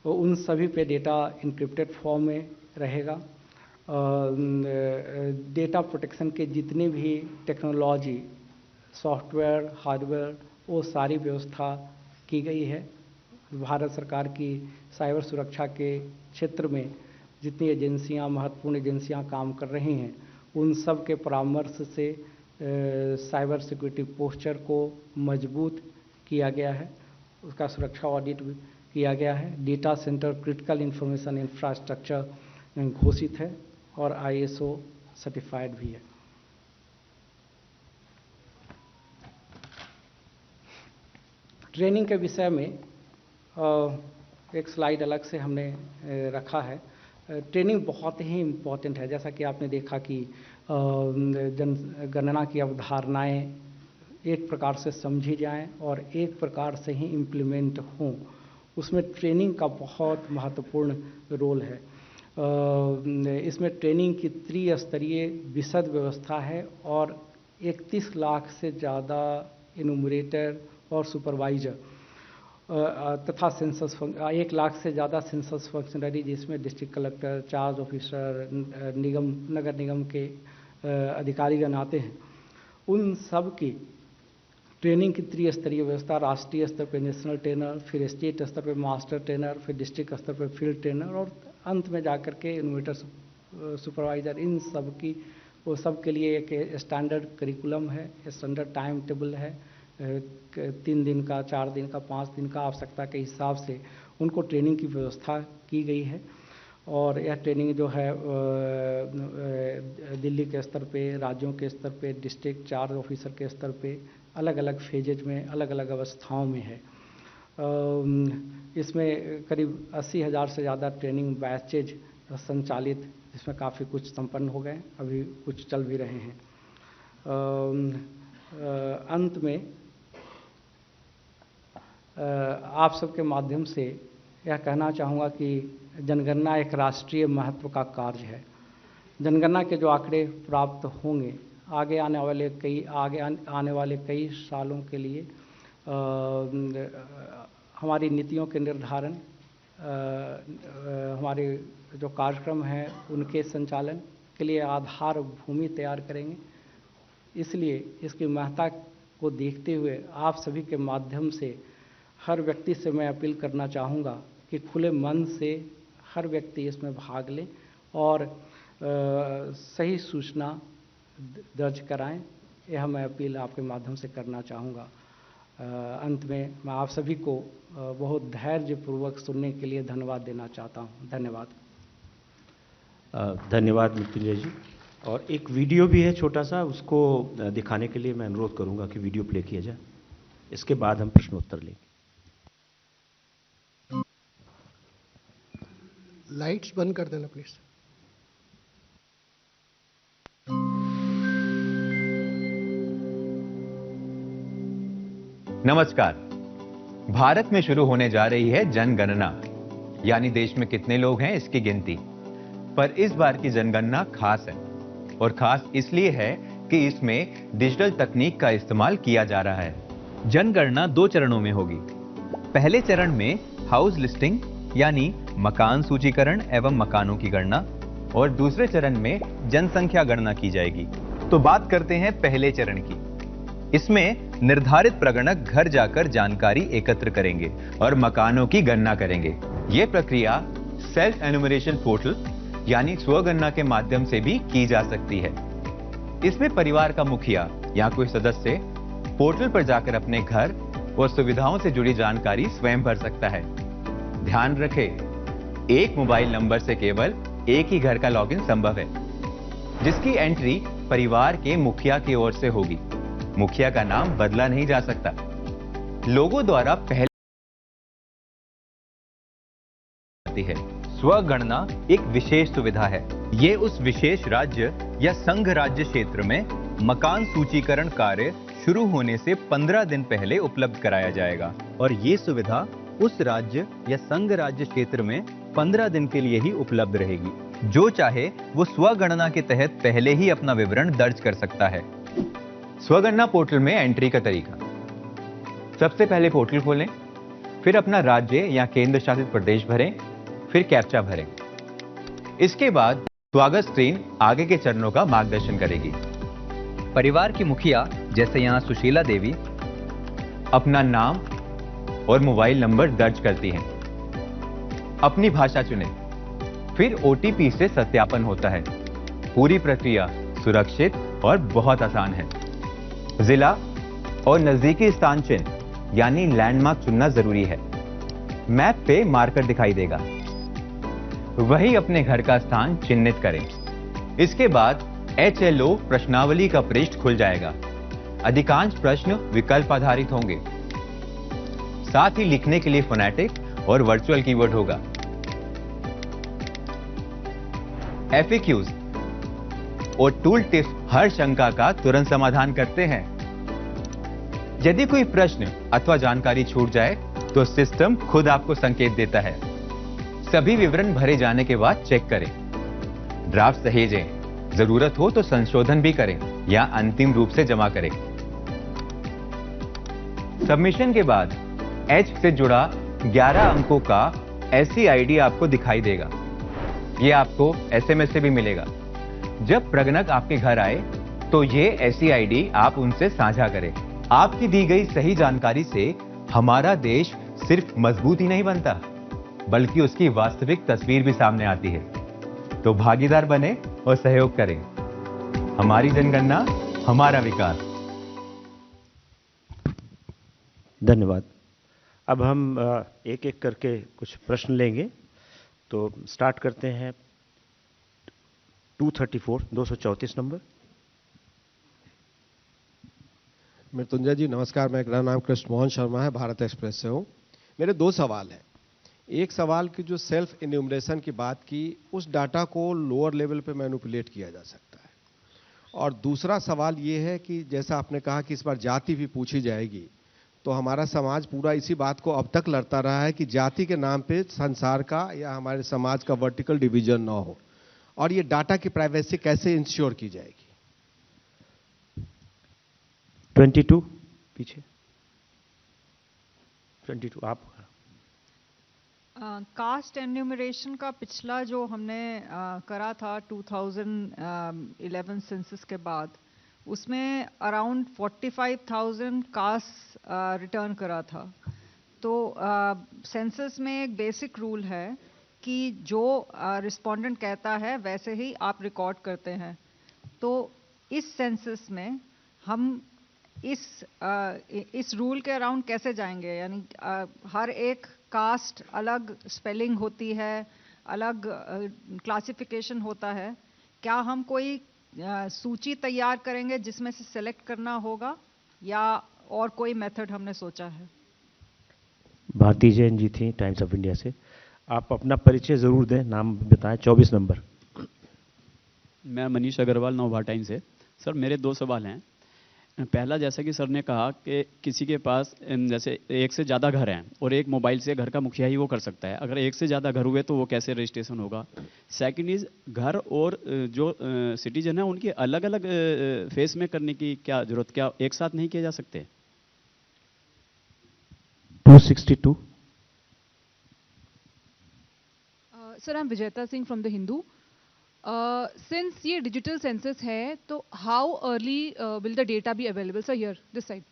तो उन सभी पे डेटा इंक्रिप्टेड फॉर्म में रहेगा। डेटा प्रोटेक्शन के जितने भी टेक्नोलॉजी, सॉफ्टवेयर, हार्डवेयर, वो सारी व्यवस्था की गई है। भारत सरकार की साइबर सुरक्षा के क्षेत्र में जितनी एजेंसियां, महत्वपूर्ण एजेंसियां काम कर रही हैं, उन सब के परामर्श से साइबर सिक्योरिटी पोस्चर को मजबूत किया गया है। उसका सुरक्षा ऑडिट भी किया गया है। Data centre critical information infrastructure घोषित है और ISO सर्टिफाइड भी है। ट्रेनिंग के विषय में एक स्लाइड अलग से हमने रखा है। ट्रेनिंग बहुत ही इम्पोर्टेंट है। जैसा कि आपने देखा कि जनगणना की अवधारणाएं एक प्रकार से समझी जाएं और एक प्रकार से ही इम्प्लीमेंट हों, उसमें ट्रेनिंग का बहुत महत्वपूर्ण रोल है। इसमें ट्रेनिंग की त्रिस्तरीय विशद व्यवस्था है और 31 लाख से ज़्यादा इनुमरेटर और सुपरवाइजर तथा सेंसस 1 लाख से ज़्यादा सेंसस फंक्शनरी, जिसमें डिस्ट्रिक्ट कलेक्टर, चार्ज ऑफिसर, नगर निगम के अधिकारीगण आते हैं। उन सब की ट्रेनिंग की त्रिस्तरीय व्यवस्था, राष्ट्रीय स्तर पर नेशनल ट्रेनर, फिर स्टेट स्तर पर मास्टर ट्रेनर, फिर डिस्ट्रिक्ट स्तर पर फील्ड ट्रेनर और अंत में जाकर के इनोवेटर सुपरवाइजर, इन सब की वो सब के लिए एक स्टैंडर्ड करिकुलम है, स्टैंडर्ड टाइम टेबल है। 3 दिन का, 4 दिन का, 5 दिन का आवश्यकता के हिसाब से उनको ट्रेनिंग की व्यवस्था की गई है। और यह ट्रेनिंग जो है दिल्ली के स्तर पे, राज्यों के स्तर पे, डिस्ट्रिक्ट चार्ज ऑफिसर के स्तर पे अलग अलग फेजेज में, अलग अलग अवस्थाओं में है। इसमें करीब 80,000 से ज़्यादा ट्रेनिंग बैचेज संचालित, जिसमें काफ़ी कुछ संपन्न हो गए, अभी कुछ चल भी रहे हैं। अंत में आप सबके माध्यम से यह कहना चाहूँगा कि जनगणना एक राष्ट्रीय महत्व का कार्य है। जनगणना के जो आंकड़े प्राप्त होंगे आगे आने वाले कई सालों के लिए हमारी नीतियों के निर्धारण, हमारे जो कार्यक्रम हैं उनके संचालन के लिए आधार भूमि तैयार करेंगे। इसलिए इसकी महत्ता को देखते हुए आप सभी के माध्यम से हर व्यक्ति से मैं अपील करना चाहूँगा कि खुले मन से हर व्यक्ति इसमें भाग लें और सही सूचना दर्ज कराएं। यह मैं अपील आपके माध्यम से करना चाहूँगा। अंत में मैं आप सभी को बहुत धैर्यपूर्वक सुनने के लिए धन्यवाद देना चाहता हूँ। धन्यवाद। धन्यवाद मृत्युंजय जी। और एक वीडियो भी है छोटा सा, उसको दिखाने के लिए मैं अनुरोध करूंगा कि वीडियो प्ले किया जाए, इसके बाद हम प्रश्नोत्तर लेंगे। लाइट्स बंद कर देना प्लीज। नमस्कार। भारत में शुरू होने जा रही है जनगणना, यानी देश में कितने लोग हैं इसकी गिनती। पर इस बार की जनगणना खास है, और खास इसलिए है कि इसमें डिजिटल तकनीक का इस्तेमाल किया जा रहा है। जनगणना 2 चरणों में होगी। पहले चरण में हाउस लिस्टिंग यानी मकान सूचीकरण एवं मकानों की गणना, और दूसरे चरण में जनसंख्या गणना की जाएगी। तो बात करते हैं पहले चरण की। इसमें निर्धारित प्रगणक घर जाकर जानकारी एकत्र करेंगे और मकानों की गणना करेंगे। यह प्रक्रिया सेल्फ एनुमरेशन पोर्टल यानी स्वगणना के माध्यम से भी की जा सकती है। इसमें परिवार का मुखिया या कोई सदस्य पोर्टल पर जाकर अपने घर और सुविधाओं से जुड़ी जानकारी स्वयं भर सकता है। ध्यान रखें, एक मोबाइल नंबर से केवल एक ही घर का लॉगिन संभव है, जिसकी एंट्री परिवार के मुखिया की ओर से होगी। मुखिया का नाम बदला नहीं जा सकता। लोगों द्वारा पहले है। स्वगणना एक विशेष सुविधा है। ये उस विशेष राज्य या संघ राज्य क्षेत्र में मकान सूचीकरण कार्य शुरू होने से 15 दिन पहले उपलब्ध कराया जाएगा, और ये सुविधा उस राज्य या संघ राज्य क्षेत्र में 15 दिन के लिए ही उपलब्ध रहेगी। जो चाहे वो स्वगणना के तहत पहले ही अपना विवरण दर्ज कर सकता है। स्वगणना पोर्टल में एंट्री का तरीका। सबसे पहले पोर्टल खोलें, फिर अपना राज्य या केंद्र शासित प्रदेश भरें, फिर कैप्चा भरें। इसके बाद स्वागत स्क्रीन आगे के चरणों का मार्गदर्शन करेगी। परिवार की मुखिया, जैसे यहां सुशीला देवी, अपना नाम और मोबाइल नंबर दर्ज करती हैं। अपनी भाषा चुनें, फिर OTP से सत्यापन होता है। पूरी प्रक्रिया सुरक्षित और बहुत आसान है। जिला और नजदीकी स्थान चिन्ह यानी लैंडमार्क चुनना जरूरी है। मैप पे मार्कर दिखाई देगा, वही अपने घर का स्थान चिन्हित करें। इसके बाद HLO प्रश्नावली का पृष्ठ खुल जाएगा। अधिकांश प्रश्न विकल्प आधारित होंगे, साथ ही लिखने के लिए फोनेटिक और वर्चुअल कीवर्ड होगा। FAQs और टूल टिप्स हर शंका का तुरंत समाधान करते हैं। यदि कोई प्रश्न अथवा जानकारी छूट जाए तो सिस्टम खुद आपको संकेत देता है। सभी विवरण भरे जाने के बाद चेक करें, ड्राफ्ट सहेजें, जरूरत हो तो संशोधन भी करें या अंतिम रूप से जमा करें। सबमिशन के बाद H से जुड़ा 11 अंकों का SCID आपको दिखाई देगा। यह आपको SMS से भी मिलेगा। जब प्रगणक आपके घर आए तो ये SCID आप उनसे साझा करें। आपकी दी गई सही जानकारी से हमारा देश सिर्फ मजबूत ही नहीं बनता, बल्कि उसकी वास्तविक तस्वीर भी सामने आती है। तो भागीदार बने और सहयोग करें। हमारी जनगणना, हमारा विकास। धन्यवाद। अब हम एक एक करके कुछ प्रश्न लेंगे। तो स्टार्ट करते हैं 234 नंबर। मृत्युंजय जी नमस्कार, मेरा नाम कृष्ण मोहन शर्मा है, भारत एक्सप्रेस से हूँ। मेरे 2 सवाल हैं। एक सवाल की जो सेल्फ इन्यूमरेशन की बात की, उस डाटा को लोअर लेवल पे मैनिपुलेट किया जा सकता है। और दूसरा सवाल ये है कि जैसा आपने कहा कि इस बार जाति भी पूछी जाएगी, तो हमारा समाज पूरा इसी बात को अब तक लड़ता रहा है कि जाति के नाम पे संसार का या हमारे समाज का वर्टिकल डिवीजन ना हो, और ये डाटा की प्राइवेसी कैसे इंश्योर की जाएगी? 22 पीछे 22 आप। कास्ट एन्यूमरेशन का पिछला जो हमने करा था 2011 सेंसस के बाद, उसमें अराउंड 45,000 कास्ट रिटर्न करा था। तो सेंसस में एक बेसिक रूल है कि जो रिस्पोंडेंट कहता है वैसे ही आप रिकॉर्ड करते हैं। तो इस सेंसस में हम इस रूल के अराउंड कैसे जाएंगे? यानी हर एक कास्ट अलग स्पेलिंग होती है, अलग क्लासिफिकेशन होता है। क्या हम कोई सूची तैयार करेंगे जिसमें से सेलेक्ट करना होगा, या और कोई मेथड हमने सोचा है? भारती जैन जी थी टाइम्स ऑफ इंडिया से। आप अपना परिचय जरूर दें, नाम बताएं। 24 नंबर। मैं मनीष अग्रवाल, नवभारत टाइम्स से। सर मेरे 2 सवाल हैं। पहला, जैसा कि सर ने कहा कि किसी के पास जैसे एक से ज़्यादा घर हैं और एक मोबाइल से घर का मुखिया ही वो कर सकता है, अगर एक से ज़्यादा घर हुए तो वो कैसे रजिस्ट्रेशन होगा? सेकंड इज, घर और जो सिटीजन है उनके अलग अलग फेस में करने की क्या जरूरत, क्या एक साथ नहीं किए जा सकते? 262। सर, आई एम विजेता Singh from the Hindu. Since ये डिजिटल सेंसस है, तो how early will the data be available? Sir here this side,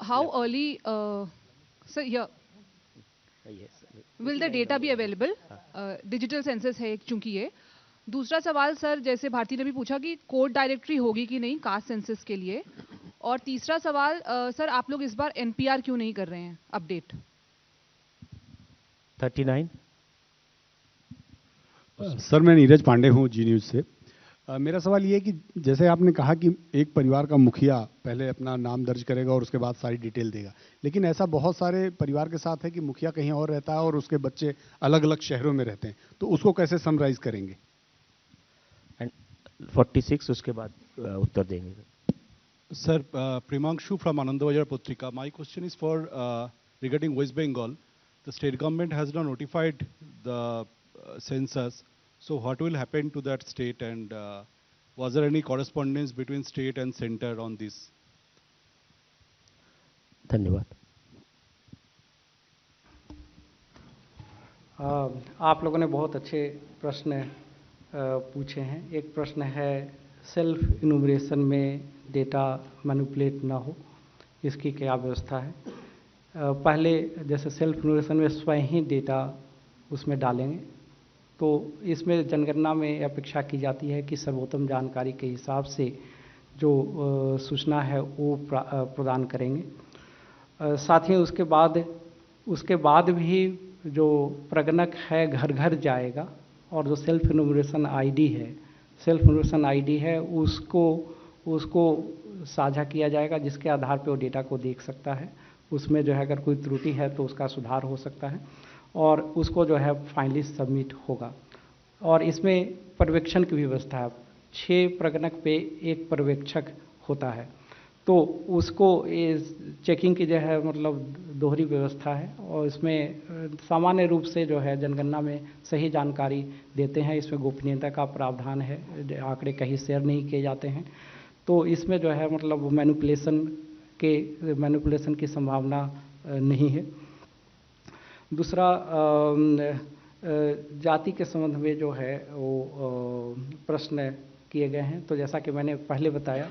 how early sir here will the data be available? Digital census है चूंकि ये। दूसरा सवाल सर, जैसे भारती ने भी पूछा कि कोड डायरेक्टरी होगी कि नहीं कास्ट सेंसस के लिए। और तीसरा सवाल सर, आप लोग इस बार एनपीआर क्यों नहीं कर रहे हैं अपडेट? 39। सर मैं नीरज पांडे हूँ, जी न्यूज़ से। मेरा सवाल ये है कि जैसे आपने कहा कि एक परिवार का मुखिया पहले अपना नाम दर्ज करेगा और उसके बाद सारी डिटेल देगा, लेकिन ऐसा बहुत सारे परिवार के साथ है कि मुखिया कहीं और रहता है और उसके बच्चे अलग अलग शहरों में रहते हैं, तो उसको कैसे समराइज करेंगे? एंड 46 उसके बाद उत्तर देंगे। Sir, Primangshu from Anandabazar Putrika. My question is for regarding West Bengal. The state government has now notified the census. So what will happen to that state, and was there any correspondence between state and center on this? धन्यवाद। आप लोगों ने बहुत अच्छे प्रश्न पूछे हैं। एक प्रश्न है सेल्फ इनुमरेशन में डेटा मैनिपुलेट ना हो, इसकी क्या व्यवस्था है? पहले जैसे सेल्फ इनुमरेशन में स्वयं ही डेटा उसमें डालेंगे, तो इसमें जनगणना में अपेक्षा की जाती है कि सर्वोत्तम जानकारी के हिसाब से जो सूचना है वो प्रदान करेंगे। साथ ही उसके बाद भी जो प्रगणक है घर घर जाएगा, और जो सेल्फ इनुमरेशन आईडी है उसको साझा किया जाएगा, जिसके आधार पर वो डेटा को देख सकता है। उसमें जो है अगर कोई त्रुटि है तो उसका सुधार हो सकता है, और उसको जो है फाइनली सबमिट होगा। और इसमें पर्यवेक्षण की व्यवस्था है। 6 प्रगणक पे 1 पर्यवेक्षक होता है, तो उसको चेकिंग की जो है मतलब दोहरी व्यवस्था है, और इसमें सामान्य रूप से जो है जनगणना में सही जानकारी देते हैं। इसमें गोपनीयता का प्रावधान है, आंकड़े कहीं शेयर नहीं किए जाते हैं, तो इसमें जो है मतलब मैनिपुलेशन की संभावना नहीं है। दूसरा, जाति के संबंध में जो है वो प्रश्न किए गए हैं, तो जैसा कि मैंने पहले बताया,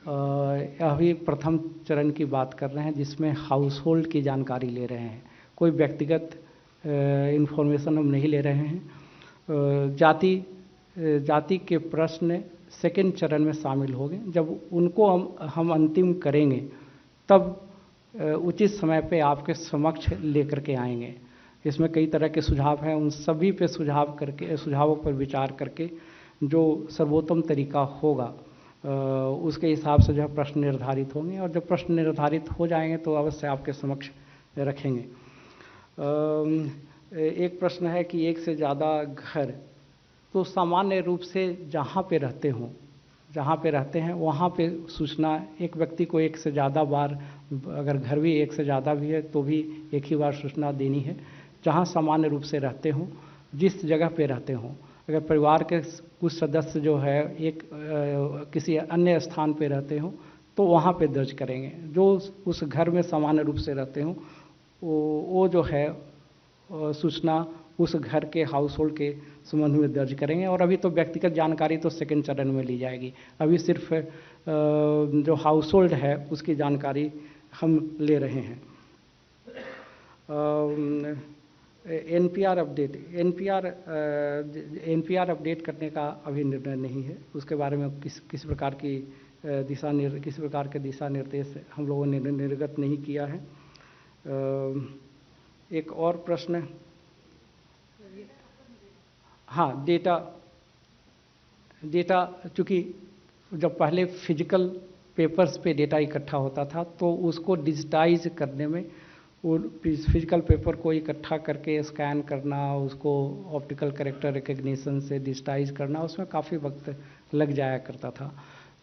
अभी प्रथम चरण की बात कर रहे हैं जिसमें हाउस होल्ड की जानकारी ले रहे हैं, कोई व्यक्तिगत इन्फॉर्मेशन हम नहीं ले रहे हैं। जाति के प्रश्न सेकेंड चरण में शामिल होंगे। जब उनको हम अंतिम करेंगे तब उचित समय पे आपके समक्ष लेकर के आएंगे। इसमें कई तरह के सुझाव हैं, उन सभी पे सुझावों पर विचार करके जो सर्वोत्तम तरीका होगा उसके हिसाब से जो है प्रश्न निर्धारित होंगे, और जब प्रश्न निर्धारित हो जाएंगे तो अवश्य आपके समक्ष रखेंगे। एक प्रश्न है कि एक से ज़्यादा घर, तो सामान्य रूप से जहाँ पे रहते हैं वहाँ पे सूचना एक व्यक्ति को एक से ज़्यादा बार, अगर घर भी एक से ज़्यादा भी है तो भी एक ही बार सूचना देनी है। जहाँ सामान्य रूप से रहते हों, जिस जगह पे रहते हों, अगर परिवार के कुछ सदस्य जो है किसी अन्य स्थान पे रहते हों तो वहाँ पे दर्ज करेंगे। जो उस घर में सामान्य रूप से रहते हों वो जो है सूचना उस घर के हाउस होल्ड के संबंध में दर्ज करेंगे। और अभी तो व्यक्तिगत जानकारी तो सेकंड चरण में ली जाएगी, अभी सिर्फ जो हाउस होल्ड है उसकी जानकारी हम ले रहे हैं। एनपीआर अपडेट करने का अभी निर्णय नहीं है। उसके बारे में किस प्रकार के दिशा निर्देश हम लोगों ने निर्गत नहीं किया है। एक और प्रश्न, हाँ, डेटा चूँकि जब पहले फिजिकल पेपर्स पे डेटा इकट्ठा होता था तो उसको डिजिटाइज करने में, वो फिजिकल पेपर को इकट्ठा करके स्कैन करना, उसको ऑप्टिकल कैरेक्टर रिकग्निशन से डिजिटाइज करना, उसमें काफ़ी वक्त लग जाया करता था।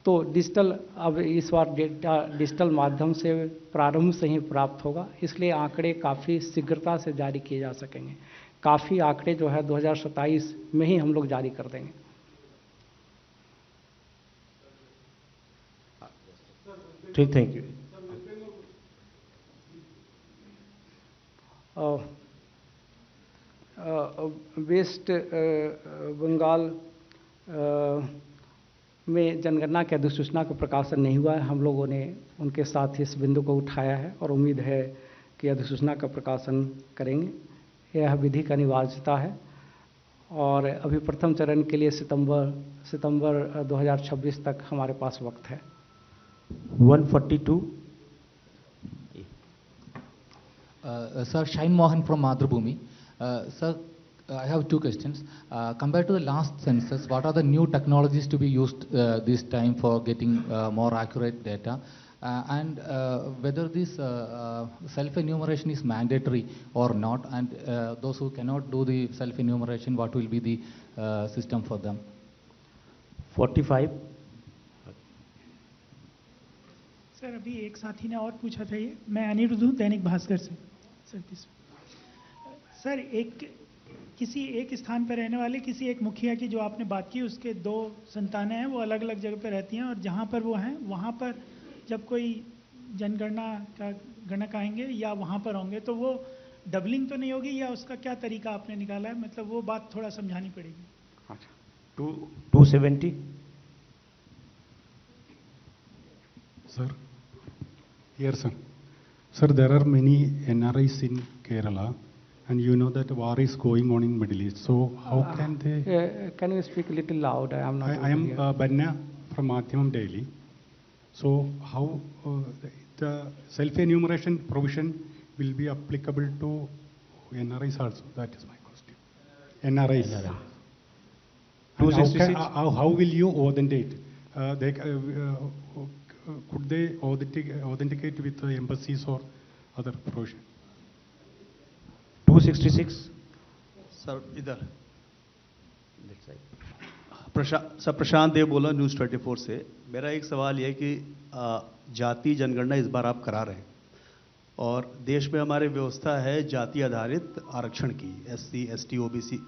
तो अब इस बार डेटा डिजिटल माध्यम से प्रारंभ से ही प्राप्त होगा, इसलिए आंकड़े काफ़ी शीघ्रता से जारी किए जा सकेंगे। काफ़ी आंकड़े जो है 2027 में ही हम लोग जारी कर देंगे। ठीक, थैंक यू। वेस्ट बंगाल में जनगणना की अधिसूचना का प्रकाशन नहीं हुआ है। हम लोगों ने उनके साथ इस बिंदु को उठाया है और उम्मीद है कि अधिसूचना का प्रकाशन करेंगे। यह विधि का अनिवार्यता है और अभी प्रथम चरण के लिए सितंबर 2026 तक हमारे पास वक्त है। 142। Sir, Shine Mohan from Madhubhumi. Sir, I have two questions. Compared to the last census, what are the new technologies to be used this time for getting more accurate data? And whether this self-enumeration is mandatory or not, and those who cannot do the self-enumeration, what will be the system for them? 45। Sir, अभी एक साथी ने और पूछा था ये, मैं अनिरुद्ध हूँ दैनिक भास्कर से। सर, किसी एक स्थान पर रहने वाले किसी एक मुखिया की जो आपने बात की, उसके 2 संतानें हैं, वो अलग अलग जगह पर रहती हैं और जहाँ पर वो हैं वहाँ पर जब कोई गणक आएंगे या वहाँ पर होंगे तो वो डबलिंग तो नहीं होगी, या उसका क्या तरीका आपने निकाला है? मतलब वो बात थोड़ा समझानी पड़ेगी। अच्छा, 270। Sir, here, sir. Sir, there are many NRIs in Kerala, and you know that war is going on in Middle East. So how can they? Can you speak a little loud? I am not. I am Banna from Madhyamam Daily. So how the self-enumeration provision will be applicable to NRIs also? That is my question. NRIs. How will you authenticate? Could they authenticate with the embassies or other provision? 266। Sir, इधर प्रशांत देव बोला news 24 से। मेरा एक सवाल यह है कि जाति जनगणना इस बार आप करा रहे हैं और देश में हमारे व्यवस्था है जाति आधारित आरक्षण की, SC, ST, OBC।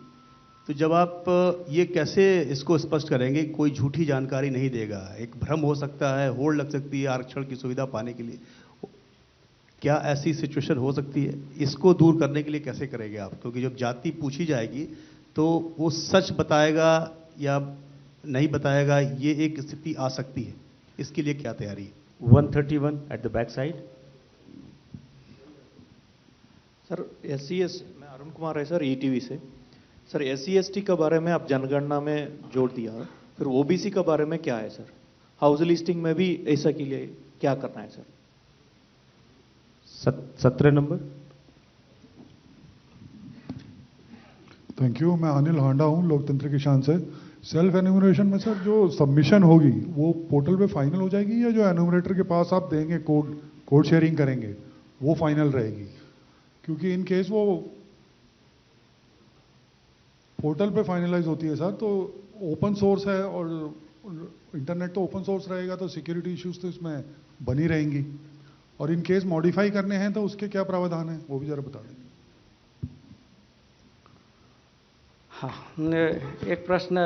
तो जब आप ये कैसे इसको स्पष्ट करेंगे? कोई झूठी जानकारी नहीं देगा, एक भ्रम हो सकता है, होड़ लग सकती है आरक्षण की सुविधा पाने के लिए। क्या ऐसी सिचुएशन हो सकती है? इसको दूर करने के लिए कैसे करेंगे आप? क्योंकि जब जाति पूछी जाएगी तो वो सच बताएगा या नहीं बताएगा, ये एक स्थिति आ सकती है। इसके लिए क्या तैयारी है? 131 at the back side. Sir, SC, मैं अरुण कुमार है सर, ETV से। सर, SC ST के बारे में आप जनगणना में जोड़ दिया, फिर OBC के बारे में क्या है सर? हाउस लिस्टिंग में भी ऐसा के लिए क्या करना है सर? 17 नंबर। Thank you. मैं अनिल हांडा हूँ, लोकतंत्र की शान से। सेल्फ एन्यूमरेशन में सर जो सबमिशन होगी वो पोर्टल पे फाइनल हो जाएगी, या जो एन्यूमरेटर के पास आप देंगे कोड शेयरिंग करेंगे वो फाइनल रहेगी? क्योंकि इन केस वो पोर्टल पे फाइनलाइज होती है सर, तो ओपन सोर्स है और इंटरनेट तो ओपन सोर्स रहेगा, तो सिक्योरिटी इश्यूज तो इसमें बनी रहेंगी। और इन केस मॉडिफाई करने हैं तो उसके क्या प्रावधान है, वो भी जरा बता दें। हाँ, एक प्रश्न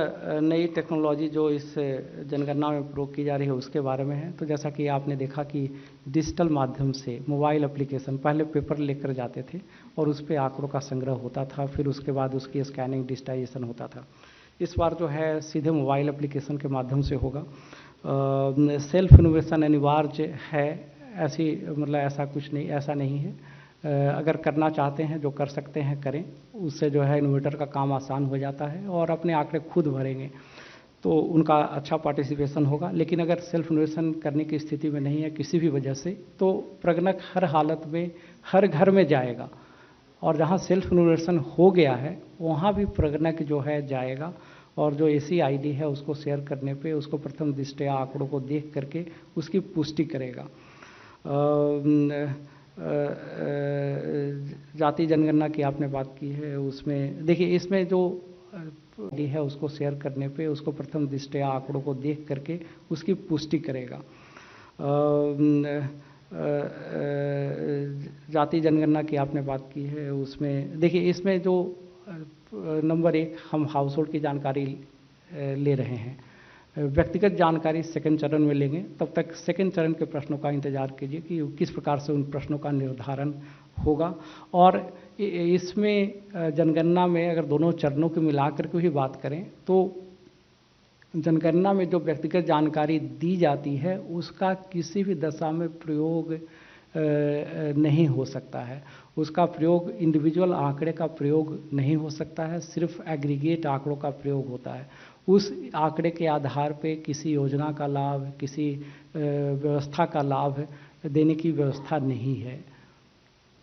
नई टेक्नोलॉजी जो इस जनगणना में प्रयोग की जा रही है उसके बारे में है। तो जैसा कि आपने देखा कि डिजिटल माध्यम से मोबाइल एप्लीकेशन, पहले पेपर लेकर जाते थे और उस पर आंकड़ों का संग्रह होता था, फिर उसके बाद उसकी स्कैनिंग डिजिटाइजेशन होता था। इस बार जो है सीधे मोबाइल एप्लीकेशन के माध्यम से होगा। सेल्फ इनोवेशन अनिवार्य है, ऐसी मतलब ऐसा कुछ नहीं, ऐसा नहीं है। अगर करना चाहते हैं, जो कर सकते हैं करें, उससे जो है इन्वर्टर का काम आसान हो जाता है और अपने आंकड़े खुद भरेंगे तो उनका अच्छा पार्टिसिपेशन होगा। लेकिन अगर सेल्फ इन्वेस्टमेंट करने की स्थिति में नहीं है किसी भी वजह से, तो प्रगणक हर हालत में हर घर में जाएगा और जहां सेल्फ इन्वेस्टमेंट हो गया है वहां भी प्रगणक जो है जाएगा और जो ऐसी आईडी है उसको शेयर करने पे उसको प्रथम दृष्टया आंकड़ों को देख करके उसकी पुष्टि करेगा। जाति जनगणना की आपने बात की है, उसमें देखिए इसमें जो डी है उसको शेयर करने पे उसको प्रथम दृष्टया आंकड़ों को देख करके उसकी पुष्टि करेगा। जाति जनगणना की आपने बात की है, उसमें देखिए इसमें जो नंबर 1 हम हाउस होल्ड की जानकारी ले रहे हैं, व्यक्तिगत जानकारी सेकंड चरण में लेंगे। तब तक सेकंड चरण के प्रश्नों का इंतजार कीजिए कि किस प्रकार से उन प्रश्नों का निर्धारण होगा। और इसमें जनगणना में अगर दोनों चरणों को मिलाकर के भी बात करें तो जनगणना में जो व्यक्तिगत जानकारी दी जाती है उसका किसी भी दशा में प्रयोग नहीं हो सकता है। उसका प्रयोग इंडिविजुअल आंकड़े का प्रयोग नहीं हो सकता है, सिर्फ एग्रीगेट आंकड़ों का प्रयोग होता है। उस आंकड़े के आधार पे किसी योजना का लाभ, किसी व्यवस्था का लाभ देने की व्यवस्था नहीं है।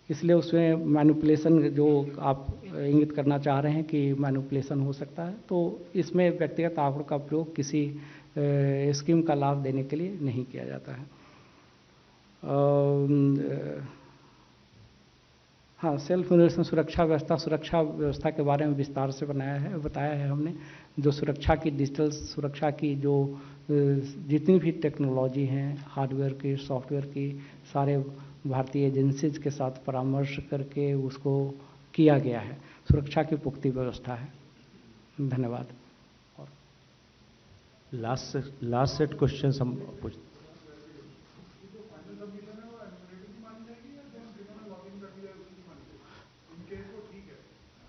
इसलिए उसमें मैनिपुलेशन जो आप इंगित करना चाह रहे हैं कि मैनिपुलेशन हो सकता है, तो इसमें व्यक्तिगत आंकड़ों का प्रयोग किसी स्कीम का लाभ देने के लिए नहीं किया जाता है। हाँ, सेल्फ इन्वेस्टमेंट सुरक्षा व्यवस्था के बारे में विस्तार से बताया है हमने। जो सुरक्षा की, डिजिटल सुरक्षा की जो जितनी भी टेक्नोलॉजी हैं, हार्डवेयर की, सॉफ्टवेयर की, सारे भारतीय एजेंसीज के साथ परामर्श करके उसको किया गया है। सुरक्षा की पुख्ती व्यवस्था है। धन्यवाद। लास्ट सेट क्वेश्चंस हम पूछ।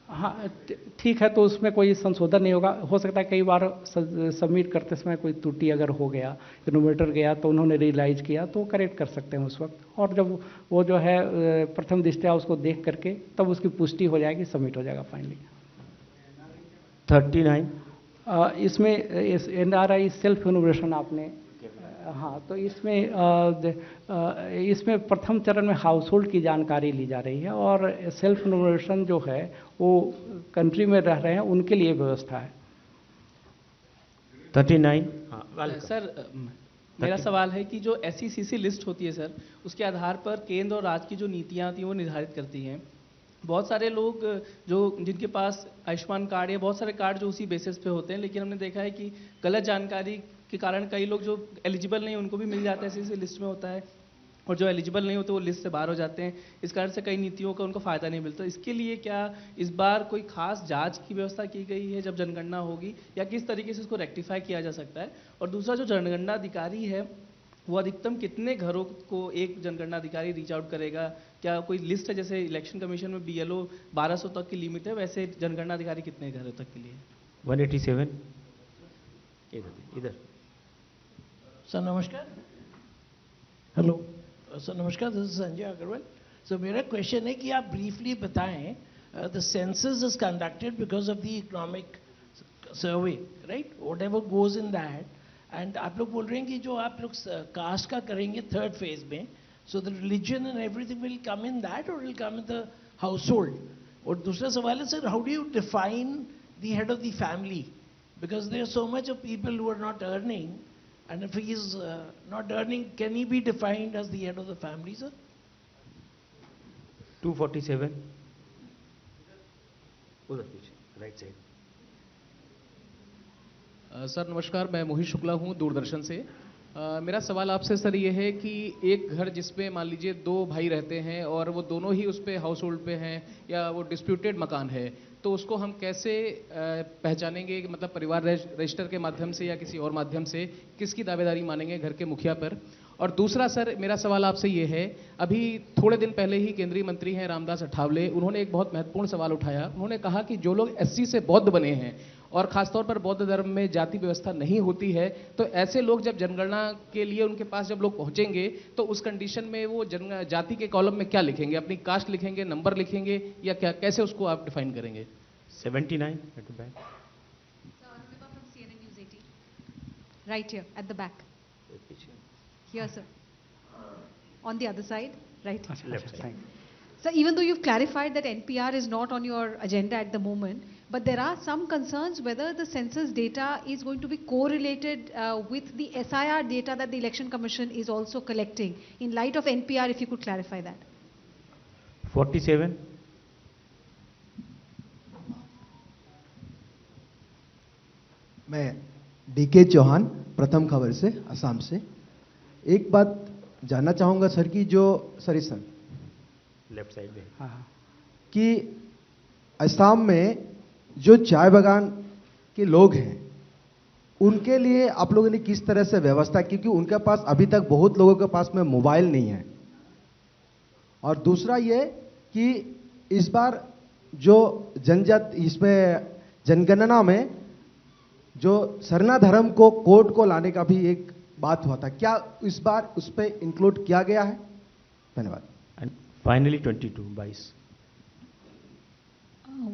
हाँ ठीक है, तो उसमें कोई संशोधन नहीं होगा। हो सकता है कई बार सबमिट करते समय कोई त्रुटि अगर हो गया, इनोवेटर गया तो उन्होंने रियलाइज किया तो करेक्ट कर सकते हैं उस वक्त। और जब वो जो है प्रथम दृष्टया उसको देख करके तब उसकी पुष्टि हो जाएगी, सबमिट हो जाएगा फाइनली। 39 इसमें NRI सेल्फ इनोवेशन आपने, हाँ, तो इसमें प्रथम चरण में हाउस होल्ड की जानकारी ली जा रही है और सेल्फ इनोवेशन जो है वो कंट्री में रह रहे हैं उनके लिए व्यवस्था है। 39 सर मेरा सवाल है कि जो SECC लिस्ट होती है सर, उसके आधार पर केंद्र और राज्य की जो नीतियाँ आती हैं वो निर्धारित करती हैं। बहुत सारे लोग जो जिनके पास आयुष्मान कार्ड या बहुत सारे कार्ड जो उसी बेसिस पे होते हैं, लेकिन हमने देखा है कि गलत जानकारी के कारण कई लोग जो एलिजिबल नहीं उनको भी मिल जाता है, ऐसी लिस्ट में होता है, और जो एलिजिबल नहीं होते वो लिस्ट से बाहर हो जाते हैं। इस कारण से कई नीतियों का उनको फ़ायदा नहीं मिलता। इसके लिए क्या इस बार कोई खास जांच की व्यवस्था की गई है जब जनगणना होगी, या किस तरीके से इसको रेक्टिफाई किया जा सकता है? और दूसरा, जो जनगणना अधिकारी है वो अधिकतम कितने घरों को एक जनगणना अधिकारी रीच आउट करेगा? क्या कोई लिस्ट है? जैसे इलेक्शन कमीशन में BLO 1200 तक की लिमिट है, वैसे जनगणना अधिकारी कितने घरों तक के लिए? 187 इधर। सर नमस्कार। हेलो सर नमस्कार, this is Sanjay Agarwal. Sir मेरा क्वेश्चन है कि आप ब्रीफली बताएं, the census is conducted because of the economic survey, right? Whatever goes in that, and आप लोग बोल रहे हैं कि जो आप लोग कास्ट का करेंगे थर्ड फेज में, so the religion and everything will come in that और will come in the house होल्ड? और दूसरा सवाल है sir, how do you define the head of the family? Because there are so much of people who are not earning, and if he is not earning, can he be defined as the head of the family, sir? 247 उधर पीछे right side. Sir नमस्कार, मैं मोहित शुक्ला हूँ दूरदर्शन से। मेरा सवाल आपसे sir ये है कि एक घर जिसमें मान लीजिए 2 भाई रहते हैं और वो दोनों ही उस पे हाउस होल्ड पे हैं, या वो डिस्प्यूटेड मकान है, तो उसको हम कैसे पहचानेंगे कि मतलब परिवार रजिस्टर के माध्यम से या किसी और माध्यम से किसकी दावेदारी मानेंगे घर के मुखिया पर? और दूसरा सर मेरा सवाल आपसे ये है, अभी थोड़े दिन पहले ही केंद्रीय मंत्री हैं रामदास अठावले, उन्होंने एक बहुत महत्वपूर्ण सवाल उठाया। उन्होंने कहा कि जो लोग SC से बौद्ध बने हैं और ख़ासतौर पर बौद्ध धर्म में जाति व्यवस्था नहीं होती है, तो ऐसे लोग जब जनगणना के लिए उनके पास जब लोग पहुंचेंगे तो उस कंडीशन में वो जाति के कॉलम में क्या लिखेंगे? अपनी कास्ट लिखेंगे, नंबर लिखेंगे, या क्या, कैसे उसको आप डिफाइन करेंगे? 79 at the back. Right here, at the back. Here, sir. On the other side, right? Left side. So even though you've clarified that NPR is not on your agenda at the moment, but there are some concerns whether the census data is going to be correlated with the SIR data that the Election Commission is also collecting. In light of NPR, if you could clarify that. 47. मैं DK Chauhan, प्रथम खबर से, असम से। एक बात जानना चाहूँगा sir कि जो सर इस लेफ्ट साइड में कि असम में जो चाय बागान के लोग हैं उनके लिए आप लोगों ने किस तरह से व्यवस्था, क्योंकि उनके पास अभी तक बहुत लोगों के पास में मोबाइल नहीं है। और दूसरा ये कि इस बार जो इसमें जनगणना में जो सरना धर्म को कोड को लाने का भी एक बात हुआ था, क्या इस बार उस पर इंक्लूड किया गया है? धन्यवाद। And finally 22.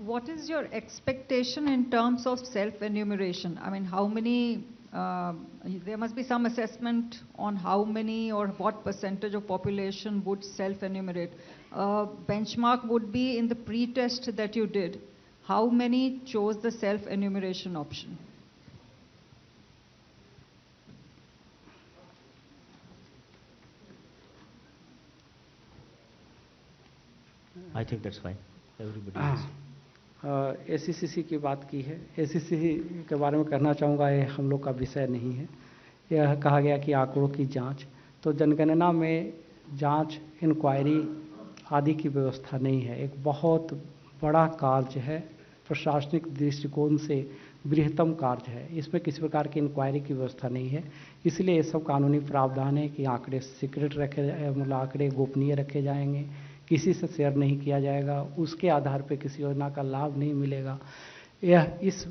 What is your expectation in terms of self-enumeration? I mean, how many, there must be some assessment on how many or what percentage of population would self-enumerate. Benchmark would be in the pre-test that you did. How many chose the self-enumeration option? I think that's fine. Everybody else. ACCC की बात की है। ACCC के बारे में कहना चाहूँगा, ये हम लोग का विषय नहीं है। यह कहा गया कि आंकड़ों की जांच, तो जनगणना में जांच, इंक्वायरी आदि की व्यवस्था नहीं है। एक बहुत बड़ा कार्य है, प्रशासनिक दृष्टिकोण से बृहत्तम कार्य है। इसमें किसी प्रकार की इंक्वायरी की व्यवस्था नहीं है। इसलिए ये सब कानूनी प्रावधान है कि आंकड़े सीक्रेट रखे, मतलब आंकड़े गोपनीय रखे जाएंगे, किसी से शेयर नहीं किया जाएगा, उसके आधार पर किसी योजना का लाभ नहीं मिलेगा। यह इस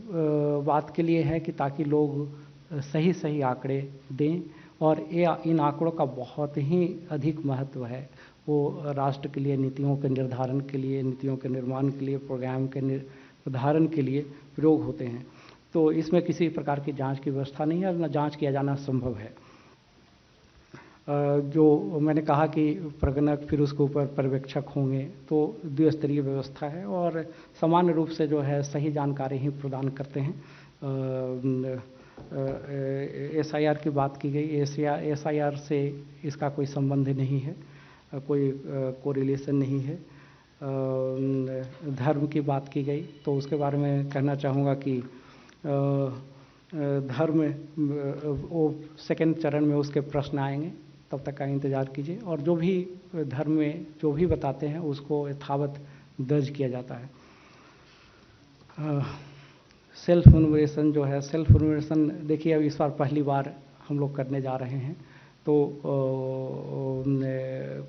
बात के लिए है कि ताकि लोग सही सही आंकड़े दें, और इन आंकड़ों का बहुत ही अधिक महत्व है। वो राष्ट्र के लिए नीतियों के निर्धारण के लिए, नीतियों के निर्माण के लिए, प्रोग्राम के निर्धारण के लिए प्रयोग होते हैं। तो इसमें किसी प्रकार की जांच की व्यवस्था नहीं है, न जांच किया जाना संभव है। जो मैंने कहा कि प्रगणक फिर उसके ऊपर पर्यवेक्षक होंगे, तो द्विस्तरीय व्यवस्था है और सामान्य रूप से जो है सही जानकारी ही प्रदान करते हैं। SIR की बात की गई, SIR से इसका कोई संबंध नहीं है, कोई कोरिलेशन नहीं है। धर्म की बात की गई, तो उसके बारे में कहना चाहूँगा कि धर्म वो सेकंड चरण में उसके प्रश्न आएंगे, तब तक का इंतज़ार कीजिए। और जो भी धर्म में जो भी बताते हैं उसको यथावत दर्ज किया जाता है। सेल्फ इन्यूमरेशन जो है, सेल्फ इन्यूमरेशन देखिए अब इस बार पहली बार हम लोग करने जा रहे हैं, तो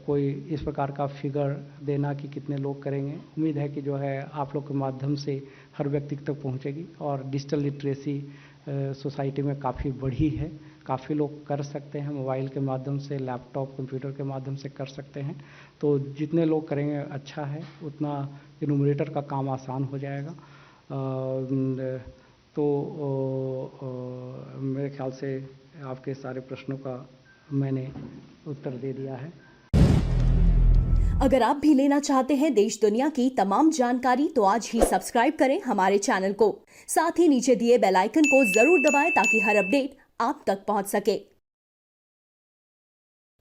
कोई इस प्रकार का फिगर देना कि कितने लोग करेंगे, उम्मीद है कि जो है आप लोग के माध्यम से हर व्यक्ति तक पहुंचेगी। और डिजिटल लिटरेसी सोसाइटी में काफ़ी बढ़ी है, काफ़ी लोग कर सकते हैं, मोबाइल के माध्यम से, लैपटॉप कंप्यूटर के माध्यम से कर सकते हैं। तो जितने लोग करेंगे अच्छा है, उतना इन्यूमरेटर का काम आसान हो जाएगा। तो मेरे ख्याल से आपके सारे प्रश्नों का मैंने उत्तर दे दिया है। अगर आप भी लेना चाहते हैं देश दुनिया की तमाम जानकारी, तो आज ही सब्सक्राइब करें हमारे चैनल को। साथ ही नीचे दिए बेल आइकन को जरूर दबाएं ताकि हर अपडेट आप तक पहुंच सके।